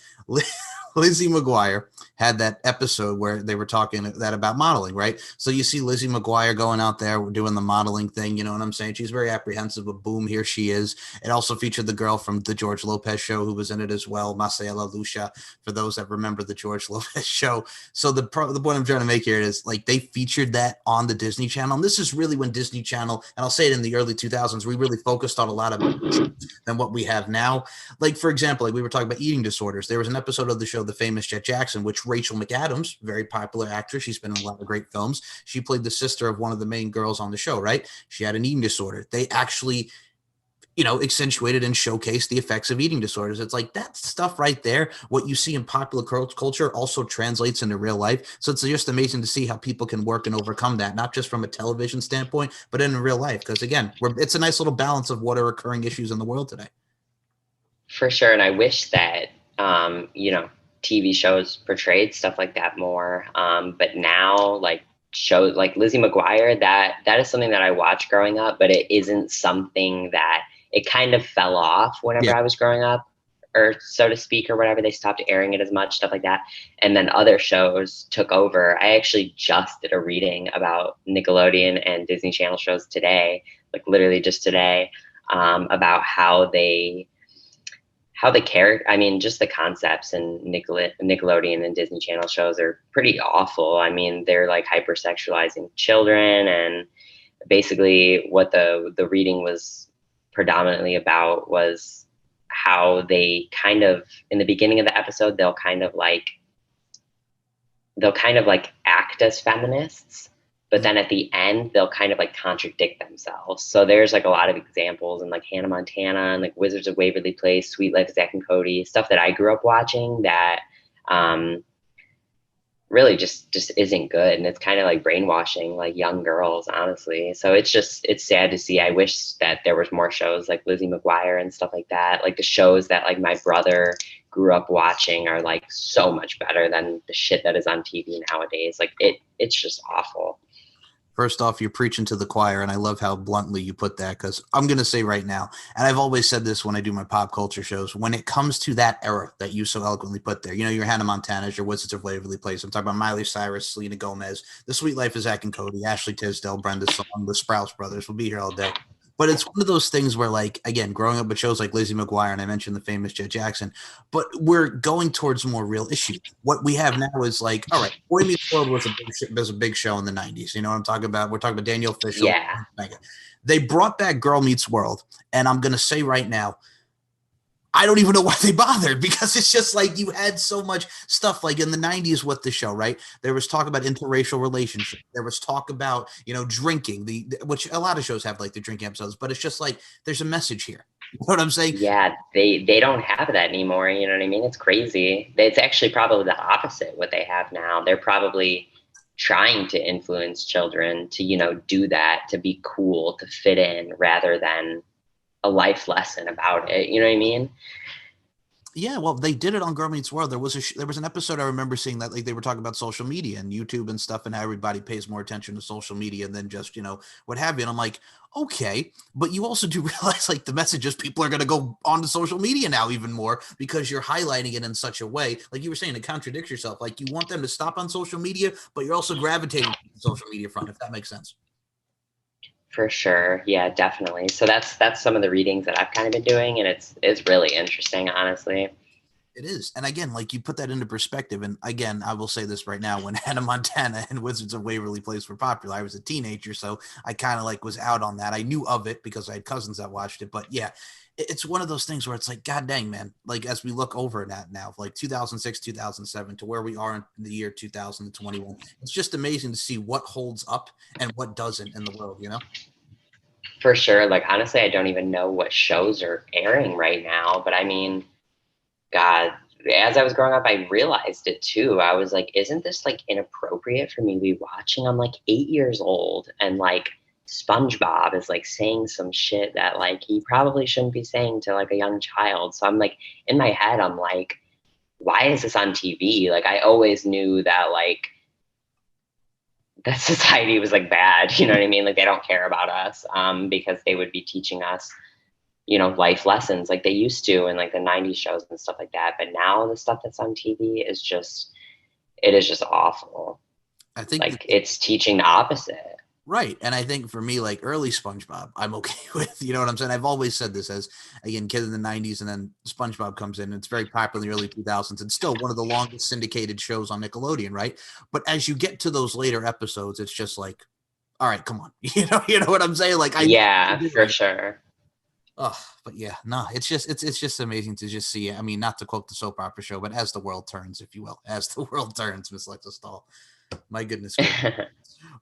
[SPEAKER 1] Lizzie McGuire had that episode where they were talking that about modeling, right? So you see Lizzie McGuire going out there doing the modeling thing, you know what I'm saying? She's very apprehensive, but boom, here she is. It also featured the girl from the George Lopez show who was in it as well, Marcela Lucia, for those that remember the George Lopez show. So the point I'm trying to make here is like they featured that on the Disney Channel. And this is really when Disney Channel, and I'll say it in the early 2000s, we really focused on a lot of than what we have now. Like, for example, like we were talking about eating disorders. There was an episode of the show The Famous Jet Jackson, which Rachel McAdams, very popular actress, she's been in a lot of great films. She played the sister of one of the main girls on the show, right? She had an eating disorder. They actually, you know, accentuated and showcased the effects of eating disorders. It's like that stuff right there. What you see in popular culture also translates into real life. So it's just amazing to see how people can work and overcome that, not just from a television standpoint, but in real life. Because again, it's a nice little balance of what are occurring issues in the world today.
[SPEAKER 2] For sure. And I wish that, TV shows portrayed stuff like that more. But now, like shows like Lizzie McGuire, that is something that I watched growing up, but it isn't something that it kind of fell off whenever I was growing up, or so to speak, or whatever. They stopped airing it as much, stuff like that. And then other shows took over. I actually just did a reading about Nickelodeon and Disney Channel shows today, like literally just today, about how the character, I mean, just the concepts in Nickelodeon and Disney Channel shows are pretty awful. I mean, they're like hypersexualizing children, and basically what the reading was predominantly about was how they kind of, in the beginning of the episode, they'll kind of like act as feminists, but then at the end they'll kind of like contradict themselves. So there's like a lot of examples in like Hannah Montana and like Wizards of Waverly Place, Sweet Life of Zack and Cody, stuff that I grew up watching that really just isn't good. And it's kind of like brainwashing like young girls, honestly. So it's sad to see. I wish that there was more shows like Lizzie McGuire and stuff like that. Like the shows that like my brother grew up watching are like so much better than the shit that is on TV nowadays. Like it's just awful.
[SPEAKER 1] First off, you're preaching to the choir, and I love how bluntly you put that, because I'm going to say right now, and I've always said this when I do my pop culture shows, when it comes to that era that you so eloquently put there, you know, your Hannah Montanas, your Wizards of Waverly Place, I'm talking about Miley Cyrus, Selena Gomez, The Sweet Life of Zack and Cody, Ashley Tisdale, Brenda Song, the Sprouse Brothers, we'll be here all day. But it's one of those things where, like, again, growing up with shows like Lizzie McGuire, and I mentioned The Famous Jet Jackson, but we're going towards more real issues. What we have now is like, all right, Boy Meets World was a big show in the 90s. You know what I'm talking about? We're talking about Daniel Fishel.
[SPEAKER 2] Yeah.
[SPEAKER 1] They brought back Girl Meets World, and I'm going to say right now, I don't even know why they bothered, because it's just like you had so much stuff like in the 90s with the show, right? There was talk about interracial relationships. There was talk about, you know, drinking, which a lot of shows have like the drinking episodes, but it's just like there's a message here. You know what I'm saying?
[SPEAKER 2] Yeah, they don't have that anymore. You know what I mean? It's crazy. It's actually probably the opposite what they have now. They're probably trying to influence children to, you know, do that, to be cool, to fit in, rather than a life lesson about it. You know what I mean?
[SPEAKER 1] Yeah, well, they did it on Girl Meets World. There was an episode I remember seeing that like they were talking about social media and YouTube and stuff, and how everybody pays more attention to social media than just, you know, what have you. And I'm like, okay, but you also do realize like the messages, people are going to go onto social media now even more because you're highlighting it in such a way, like you were saying, it contradicts yourself. Like you want them to stop on social media, but you're also gravitating to the social media front, if that makes sense.
[SPEAKER 2] For sure. Yeah, definitely. So that's some of the readings that I've kind of been doing, and it's really interesting, honestly.
[SPEAKER 1] It is. And again, like you put that into perspective. And again, I will say this right now, when Hannah Montana and Wizards of Waverly Place were popular, I was a teenager. So I kind of like was out on that. I knew of it because I had cousins that watched it. But yeah, it's one of those things where it's like, God dang, man. Like as we look over that now, like 2006, 2007 to where we are in the year 2021, it's just amazing to see what holds up and what doesn't in the world, you know?
[SPEAKER 2] For sure. Like, honestly, I don't even know what shows are airing right now. But I mean, God, as I was growing up, I realized it too. I was like, isn't this like inappropriate for me to be watching? I'm like 8 years old, and like SpongeBob is like saying some shit that like he probably shouldn't be saying to like a young child. So I'm like, in my head, I'm like, why is this on TV? Like, I always knew that like that society was like bad, you know what I mean? Like they don't care about us, because they would be teaching us, you know, life lessons like they used to in like the 90s shows and stuff like that. But now the stuff that's on TV is just, it is just awful.
[SPEAKER 1] I think
[SPEAKER 2] Like it's teaching the opposite.
[SPEAKER 1] right. And I think for me, like early SpongeBob, I'm okay with, you know what I'm saying? I've always said this as, again, kid in the 90s, and then SpongeBob comes in. And it's very popular in the early 2000s and still one of the longest syndicated shows on Nickelodeon, right? But as you get to those later episodes, it's just like, all right, come on. You know what I'm saying? Like I know what
[SPEAKER 2] Yeah,
[SPEAKER 1] you're
[SPEAKER 2] for
[SPEAKER 1] doing.
[SPEAKER 2] sure.
[SPEAKER 1] Oh, but yeah, no, it's just amazing to just see it. I mean, not to quote the soap opera show, but as the world turns, if you will, as the world turns, Miss Lexa Stahl. My goodness gracious.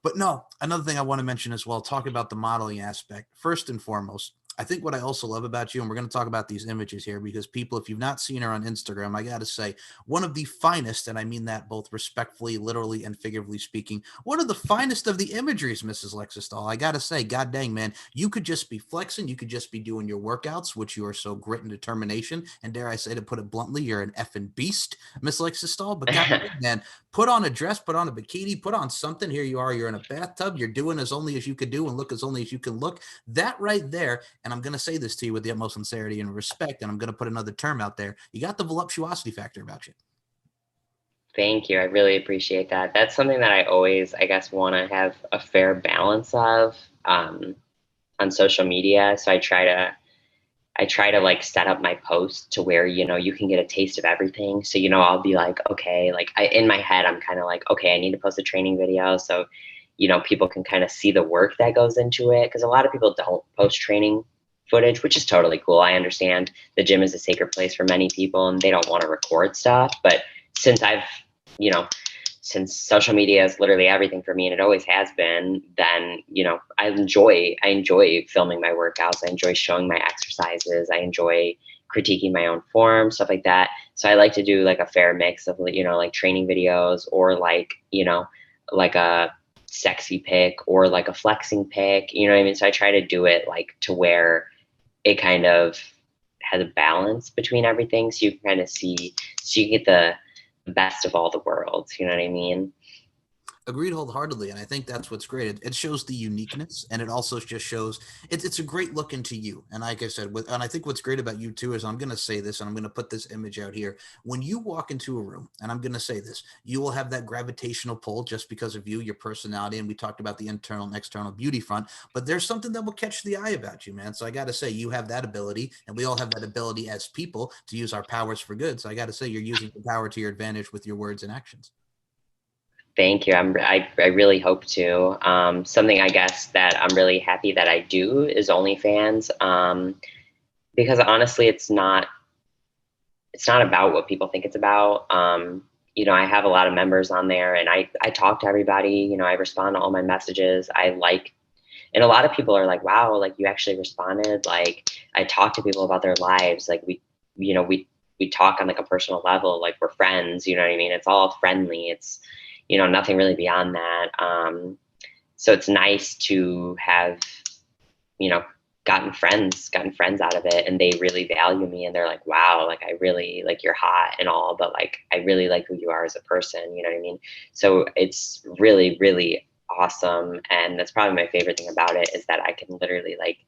[SPEAKER 1] But no, another thing I want to mention as well, talk about the modeling aspect. First and foremost, I think what I also love about you, and we're going to talk about these images here because people, if you've not seen her on Instagram, I got to say, one of the finest, and I mean that both respectfully, literally, and figuratively speaking, one of the finest of the imageries, Mrs. Lexistol. I got to say, God dang, man, you could just be flexing. You could just be doing your workouts, which you are so grit and determination. And dare I say, to put it bluntly, you're an effing beast, Miss Lexistol. But God dang, man, put on a dress, put on a bikini, put on something. Here you are. You're in a bathtub. You're doing as only as you could do and look as only as you can look. That right there, and I'm going to say this to you with the utmost sincerity and respect, and I'm going to put another term out there. You got the voluptuosity factor about you.
[SPEAKER 2] Thank you. I really appreciate that. That's something that I always, I guess, want to have a fair balance of on social media. So I try to like set up my posts to where, you know, you can get a taste of everything. So, you know, I'll be like, okay, like in my head, I'm kind of like, okay, I need to post a training video. So, you know, people can kind of see the work that goes into it. Cause a lot of people don't post training footage, which is totally cool. I understand the gym is a sacred place for many people and they don't want to record stuff. But since I've, you know, since social media is literally everything for me and it always has been, then, you know, I enjoy filming my workouts. I enjoy showing my exercises. I enjoy critiquing my own form, stuff like that. So I like to do like a fair mix of, you know, like training videos or like, you know, like a sexy pic or like a flexing pic, you know what I mean? So I try to do it like to where it kind of has a balance between everything. So you can kind of see, so you get the best of all the worlds. You know what I mean?
[SPEAKER 1] Agreed wholeheartedly, and I think that's what's great. It shows the uniqueness, and it also just shows it's a great look into you. And like I said, and I think what's great about you too is I'm going to say this, and I'm going to put this image out here. When you walk into a room, and I'm going to say this, you will have that gravitational pull just because of you, your personality, and we talked about the internal and external beauty front. But there's something that will catch the eye about you, man. So I got to say, you have that ability, and we all have that ability as people to use our powers for good. So I got to say, you're using the power to your advantage with your words and actions.
[SPEAKER 2] Thank you. I really hope to. Something I guess that I'm really happy that I do is OnlyFans, because honestly, it's not about what people think it's about. You know, I have a lot of members on there, and I talk to everybody. You know, I respond to all my messages. And a lot of people are like, "Wow, like you actually responded." Like I talk to people about their lives. Like you know, we talk on like a personal level. Like we're friends. You know what I mean? It's all friendly. It's, you know, nothing really beyond that. So it's nice to have, you know, gotten friends out of it, and they really value me, and they're like, wow, like I really like, you're hot and all, but like I really like who you are as a person. You know what I mean? So it's really, really awesome, and that's probably my favorite thing about it is that I can literally like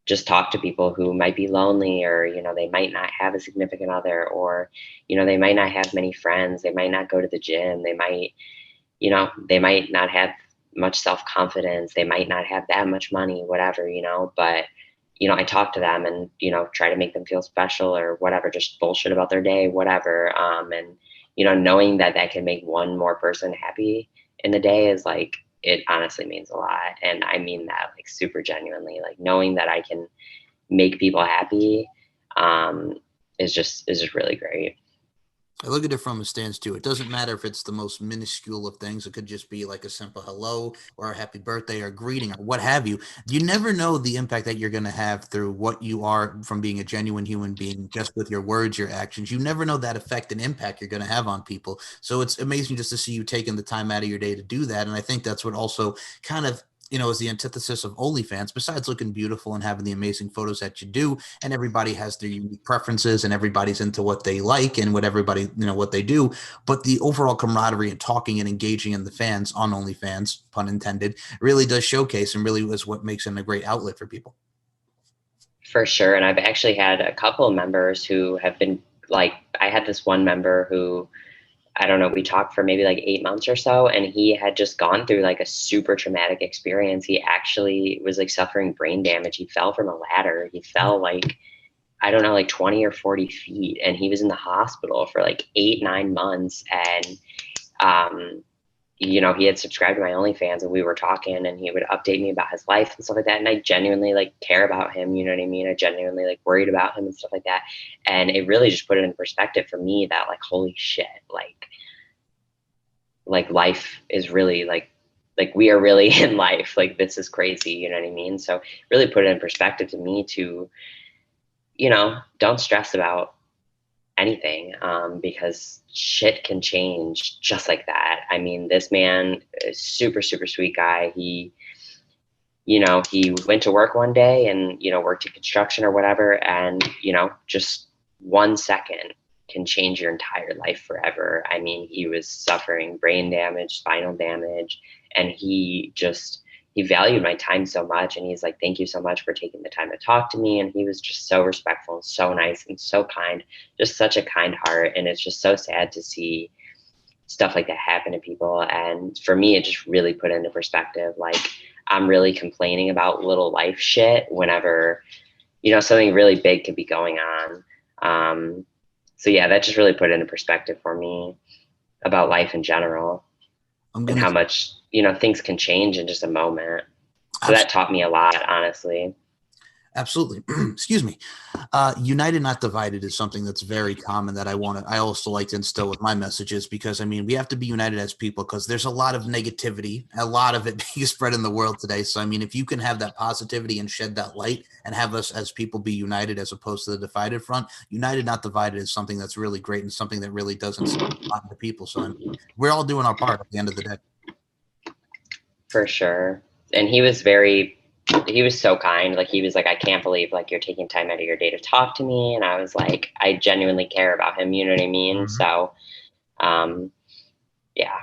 [SPEAKER 2] just talk to people who might be lonely, or you know, they might not have a significant other, or you know, they might not have many friends, they might not go to the gym, they might, you know, they might not have much self-confidence, they might not have that much money, whatever, you know, but you know, I talk to them and, you know, try to make them feel special or whatever, just bullshit about their day, whatever. And you know, knowing that that can make one more person happy in the day is like, it honestly means a lot. And I mean that like super genuinely, like knowing that I can make people happy, um, is just really great.
[SPEAKER 1] I look at it from a stance too. It doesn't matter if it's the most minuscule of things. It could just be like a simple hello or a happy birthday or greeting or what have you. You never know the impact that you're going to have through what you are from being a genuine human being, just with your words, your actions. You never know that effect and impact you're going to have on people. So it's amazing just to see you taking the time out of your day to do that. And I think that's what also kind of, is the antithesis of OnlyFans, besides looking beautiful and having the amazing photos that you do. And everybody has their unique preferences and everybody's into what they like and what everybody, what they do. But the overall camaraderie and talking and engaging in the fans on OnlyFans, pun intended, really does showcase and really is what makes it a great outlet for people.
[SPEAKER 2] For sure. And I've actually had a couple of members who have been like, I had this one member who I don't know, we talked for maybe like 8 months or so, and he had just gone through like a super traumatic experience. He actually was like suffering brain damage. He fell from a ladder. He fell like, I don't know, like 20 or 40 feet, and he was in the hospital for like 8, 9 months. And you know, he had subscribed to my OnlyFans, and we were talking, and he would update me about his life and stuff like that. And I genuinely like care about him. You know what I mean? I genuinely like worried about him and stuff like that. And it really just put it in perspective for me that like, holy shit, like life is really like we are really in life. Like this is crazy. You know what I mean? So really put it in perspective to me to, you know, don't stress about anything, because shit can change just like that. I mean, this man is super, super sweet guy. He, you know, he went to work one day and, you know, worked in construction or whatever. And, you know, just 1 second can change your entire life forever. I mean, he was suffering brain damage, spinal damage, and he valued my time so much. And he's like, thank you so much for taking the time to talk to me. And he was just so respectful and so nice and so kind, just such a kind heart. And it's just so sad to see stuff like that happen to people. And for me, it just really put into perspective, like, I'm really complaining about little life shit whenever, you know, something really big could be going on. So yeah, that just really put it into perspective for me about life in general and how much, you know, things can change in just a moment. So that taught me a lot, honestly.
[SPEAKER 1] Absolutely. Excuse me. United, not divided is something that's very common that I also like to instill with my messages, because I mean, we have to be united as people, because there's a lot of negativity, a lot of it being spread in the world today. So, I mean, if you can have that positivity and shed that light and have us as people be united as opposed to the divided front, united, not divided is something that's really great and something that really doesn't a lot to people. So I mean, we're all doing our part at the end of the day.
[SPEAKER 2] For sure. And he was so kind. Like he was like, I can't believe like you're taking time out of your day to talk to me. And I was like, I genuinely care about him. You know what I mean? Mm-hmm. So, yeah.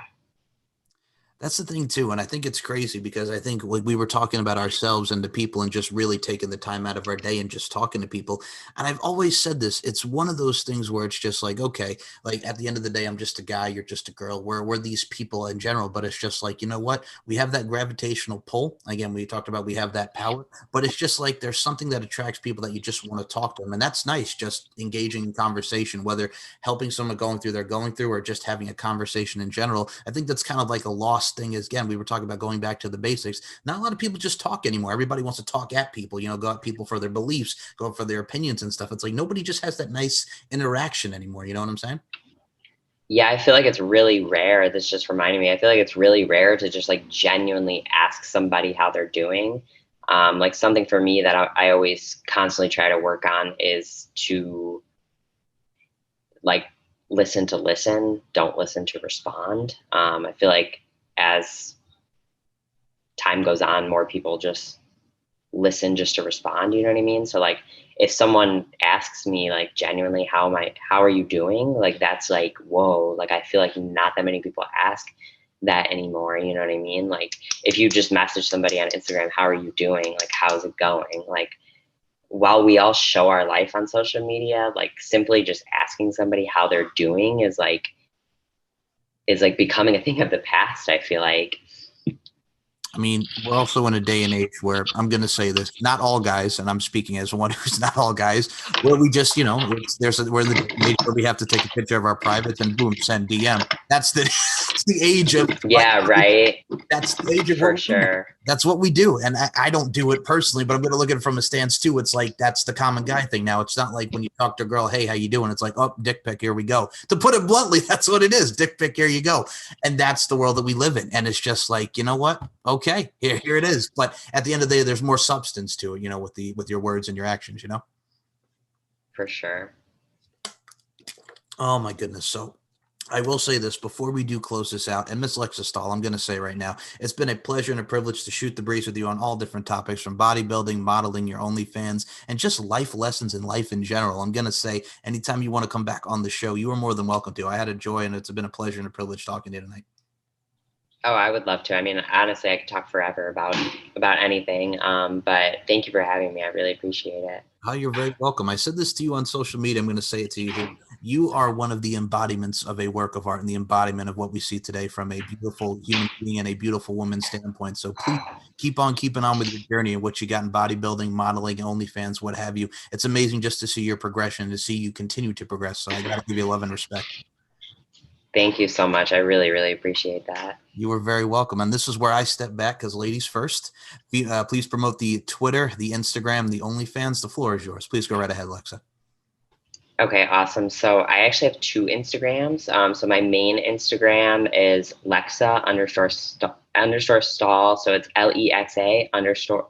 [SPEAKER 1] That's the thing too. And I think it's crazy because I think we were talking about ourselves and the people and just really taking the time out of our day and just talking to people. And I've always said this, it's one of those things where it's just like, okay, like at the end of the day, I'm just a guy, you're just a girl. We're these people in general, but it's just like, you know what? We have that gravitational pull. Again, we talked about, we have that power, but it's just like, there's something that attracts people that you just want to talk to them. And that's nice. Just engaging in conversation, whether helping someone going through or just having a conversation in general. I think that's kind of like a lost thing is, again, we were talking about going back to the basics. Not a lot of people just talk anymore. Everybody wants to talk at people, you know, go at people for their beliefs, go for their opinions and stuff. It's like nobody just has that nice interaction anymore. You know what I'm saying?
[SPEAKER 2] Yeah, I feel like it's really rare. This just reminded me. I feel like it's really rare to just like genuinely ask somebody how they're doing. Like something for me that I always constantly try to work on is to like listen, don't listen to respond. I feel like as time goes on, more people just listen just to respond. You know what I mean? So like if someone asks me like genuinely, how are you doing? Like, that's like, whoa, like, I feel like not that many people ask that anymore. You know what I mean? Like if you just message somebody on Instagram, how are you doing? Like, how's it going? Like, while we all show our life on social media, like simply just asking somebody how they're doing is like becoming a thing of the past, I feel like.
[SPEAKER 1] I mean, we're also in a day and age where I'm going to say this, not all guys, and I'm speaking as one who's not all guys, where we just, you know, we're in the day and age where we have to take a picture of our privates and boom, send DM. That's the age of,
[SPEAKER 2] yeah, like, right.
[SPEAKER 1] That's the age of
[SPEAKER 2] for sure.
[SPEAKER 1] That's what we do. And I don't do it personally, but I'm going to look at it from a stance too. It's like, that's the common guy thing now. It's not like when you talk to a girl, hey, how you doing? It's like, oh, dick pic, here we go. To put it bluntly, that's what it is. Dick pic, here you go. And that's the world that we live in. And it's just like, you know what? Okay, here it is. But at the end of the day, there's more substance to it, you know, with your words and your actions, you know?
[SPEAKER 2] For sure.
[SPEAKER 1] Oh my goodness. So I will say this before we do close this out, and Miss Lexa Stahl, I'm going to say right now, it's been a pleasure and a privilege to shoot the breeze with you on all different topics, from bodybuilding, modeling, your OnlyFans, and just life lessons in life in general. I'm going to say anytime you want to come back on the show, you are more than welcome to. I had a joy, and it's been a pleasure and a privilege talking to you tonight.
[SPEAKER 2] Oh, I would love to. I mean, honestly, I could talk forever about anything. But thank you for having me. I really appreciate it.
[SPEAKER 1] Oh, you're very welcome. I said this to you on social media. I'm going to say it to you here. you are one of the embodiments of a work of art and the embodiment of what we see today from a beautiful human being and a beautiful woman's standpoint. So please keep on keeping on with your journey and what you got in bodybuilding, modeling, OnlyFans, what have you. It's amazing just to see your progression, to see you continue to progress. So I got to give you love and respect.
[SPEAKER 2] Thank you so much. I really, really appreciate that.
[SPEAKER 1] You are very welcome. And this is where I step back because ladies first. Please promote the Twitter, the Instagram, the OnlyFans. The floor is yours. Please go right ahead, Lexa.
[SPEAKER 2] Okay, awesome. So I actually have two Instagrams. So my main Instagram is Lexa underscore Stahl. So it's Lexa underscore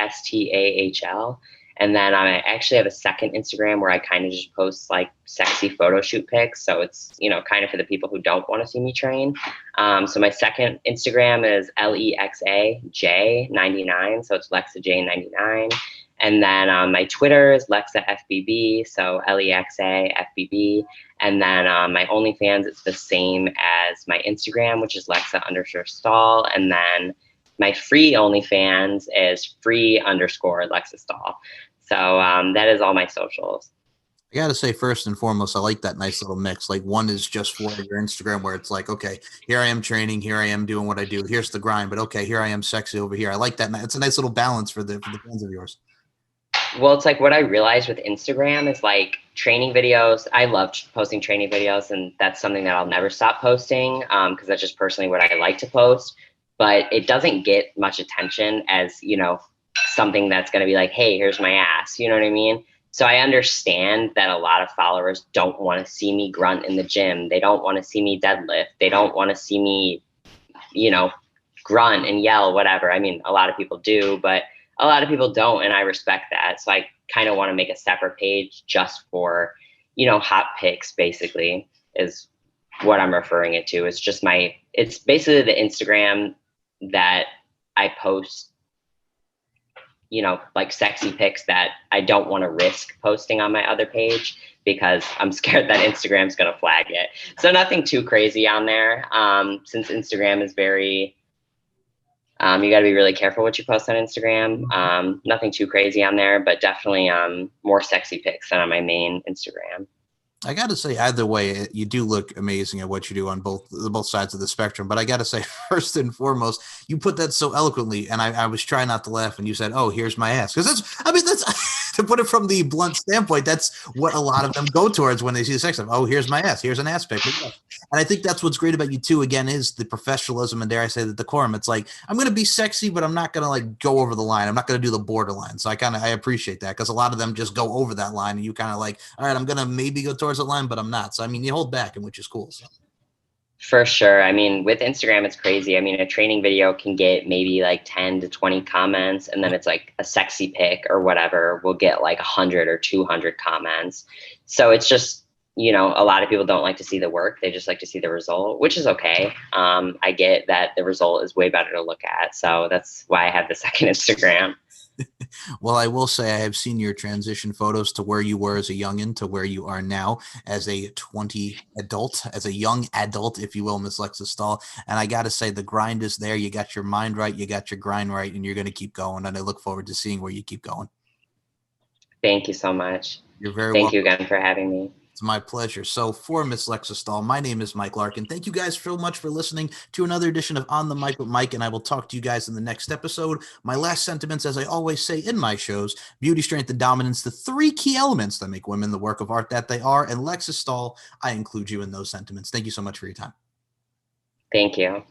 [SPEAKER 2] STAHL. And then I actually have a second Instagram where I kind of just post like sexy photo shoot pics. So it's, you know, kind of for the people who don't want to see me train. So my second Instagram is LEXAJ99. So it's LexaJ99. And then my Twitter is Lexa FBB, so Lexa FBB. And then my OnlyFans, it's the same as my Instagram, which is Lexa underscore Stahl. And then my free OnlyFans is free underscore Lexa Stahl. So that is all my socials.
[SPEAKER 1] I got to say, first and foremost, I like that nice little mix. Like one is just for your Instagram where it's like, okay, here I am training, here I am doing what I do, here's the grind, but okay, here I am sexy over here. I like that. It's a nice little balance for the fans of yours.
[SPEAKER 2] Well, it's like what I realized with Instagram is like training videos. I love posting training videos, and that's something that I'll never stop posting because that's just personally what I like to post. But it doesn't get much attention as, you know, something that's going to be like, hey, here's my ass. You know what I mean? So I understand that a lot of followers don't want to see me grunt in the gym. They don't want to see me deadlift. They don't want to see me, you know, grunt and yell, whatever. I mean, a lot of people do, but a lot of people don't, and I respect that. So I kind of want to make a separate page just for, you know, hot pics, basically, is what I'm referring it to. It's just it's basically the Instagram that I post, you know, like sexy pics that I don't want to risk posting on my other page because I'm scared that Instagram's going to flag it. So nothing too crazy on there. Since Instagram is very, you got to be really careful what you post on Instagram. Nothing too crazy on there, but definitely more sexy pics than on my main Instagram.
[SPEAKER 1] I got to say, either way, you do look amazing at what you do on both sides of the spectrum. But I got to say, first and foremost, you put that so eloquently, and I was trying not to laugh, and you said, "Oh, here's my ass," because that's to put it from the blunt standpoint, that's what a lot of them go towards when they see the sex stuff. Oh, here's my ass, here's an ass pic. And I think that's what's great about you too. Again, is the professionalism and dare I say the decorum. It's like I'm going to be sexy, but I'm not going to like go over the line. I'm not going to do the borderline. So I appreciate that because a lot of them just go over that line, and you kind of like, all right, I'm going to maybe go towards the line, but I'm not. So I mean, you hold back, and which is cool. So.
[SPEAKER 2] For sure. I mean, with Instagram, it's crazy. I mean, a training video can get maybe like 10 to 20 comments, and then it's like a sexy pic or whatever will get like 100 or 200 comments. So it's just, you know, a lot of people don't like to see the work. They just like to see the result, which is okay. I get that the result is way better to look at. So that's why I have the second Instagram.
[SPEAKER 1] Well, I will say I have seen your transition photos to where you were as a youngin to where you are now as a as a young adult, if you will, Miss Lexa Stahl. And I got to say the grind is there. You got your mind right. You got your grind right, and you're going to keep going. And I look forward to seeing where you keep going.
[SPEAKER 2] Thank you so much.
[SPEAKER 1] You're very welcome.
[SPEAKER 2] Thank you again for having me.
[SPEAKER 1] It's my pleasure. So for Miss Lexa Stahl, my name is Mike Larkin. Thank you guys so much for listening to another edition of On the Mic with Mike, and I will talk to you guys in the next episode. My last sentiments, as I always say in my shows: beauty, strength, and dominance, the three key elements that make women the work of art that they are. And Lexa Stahl, I include you in those sentiments. Thank you so much for your time.
[SPEAKER 2] Thank you.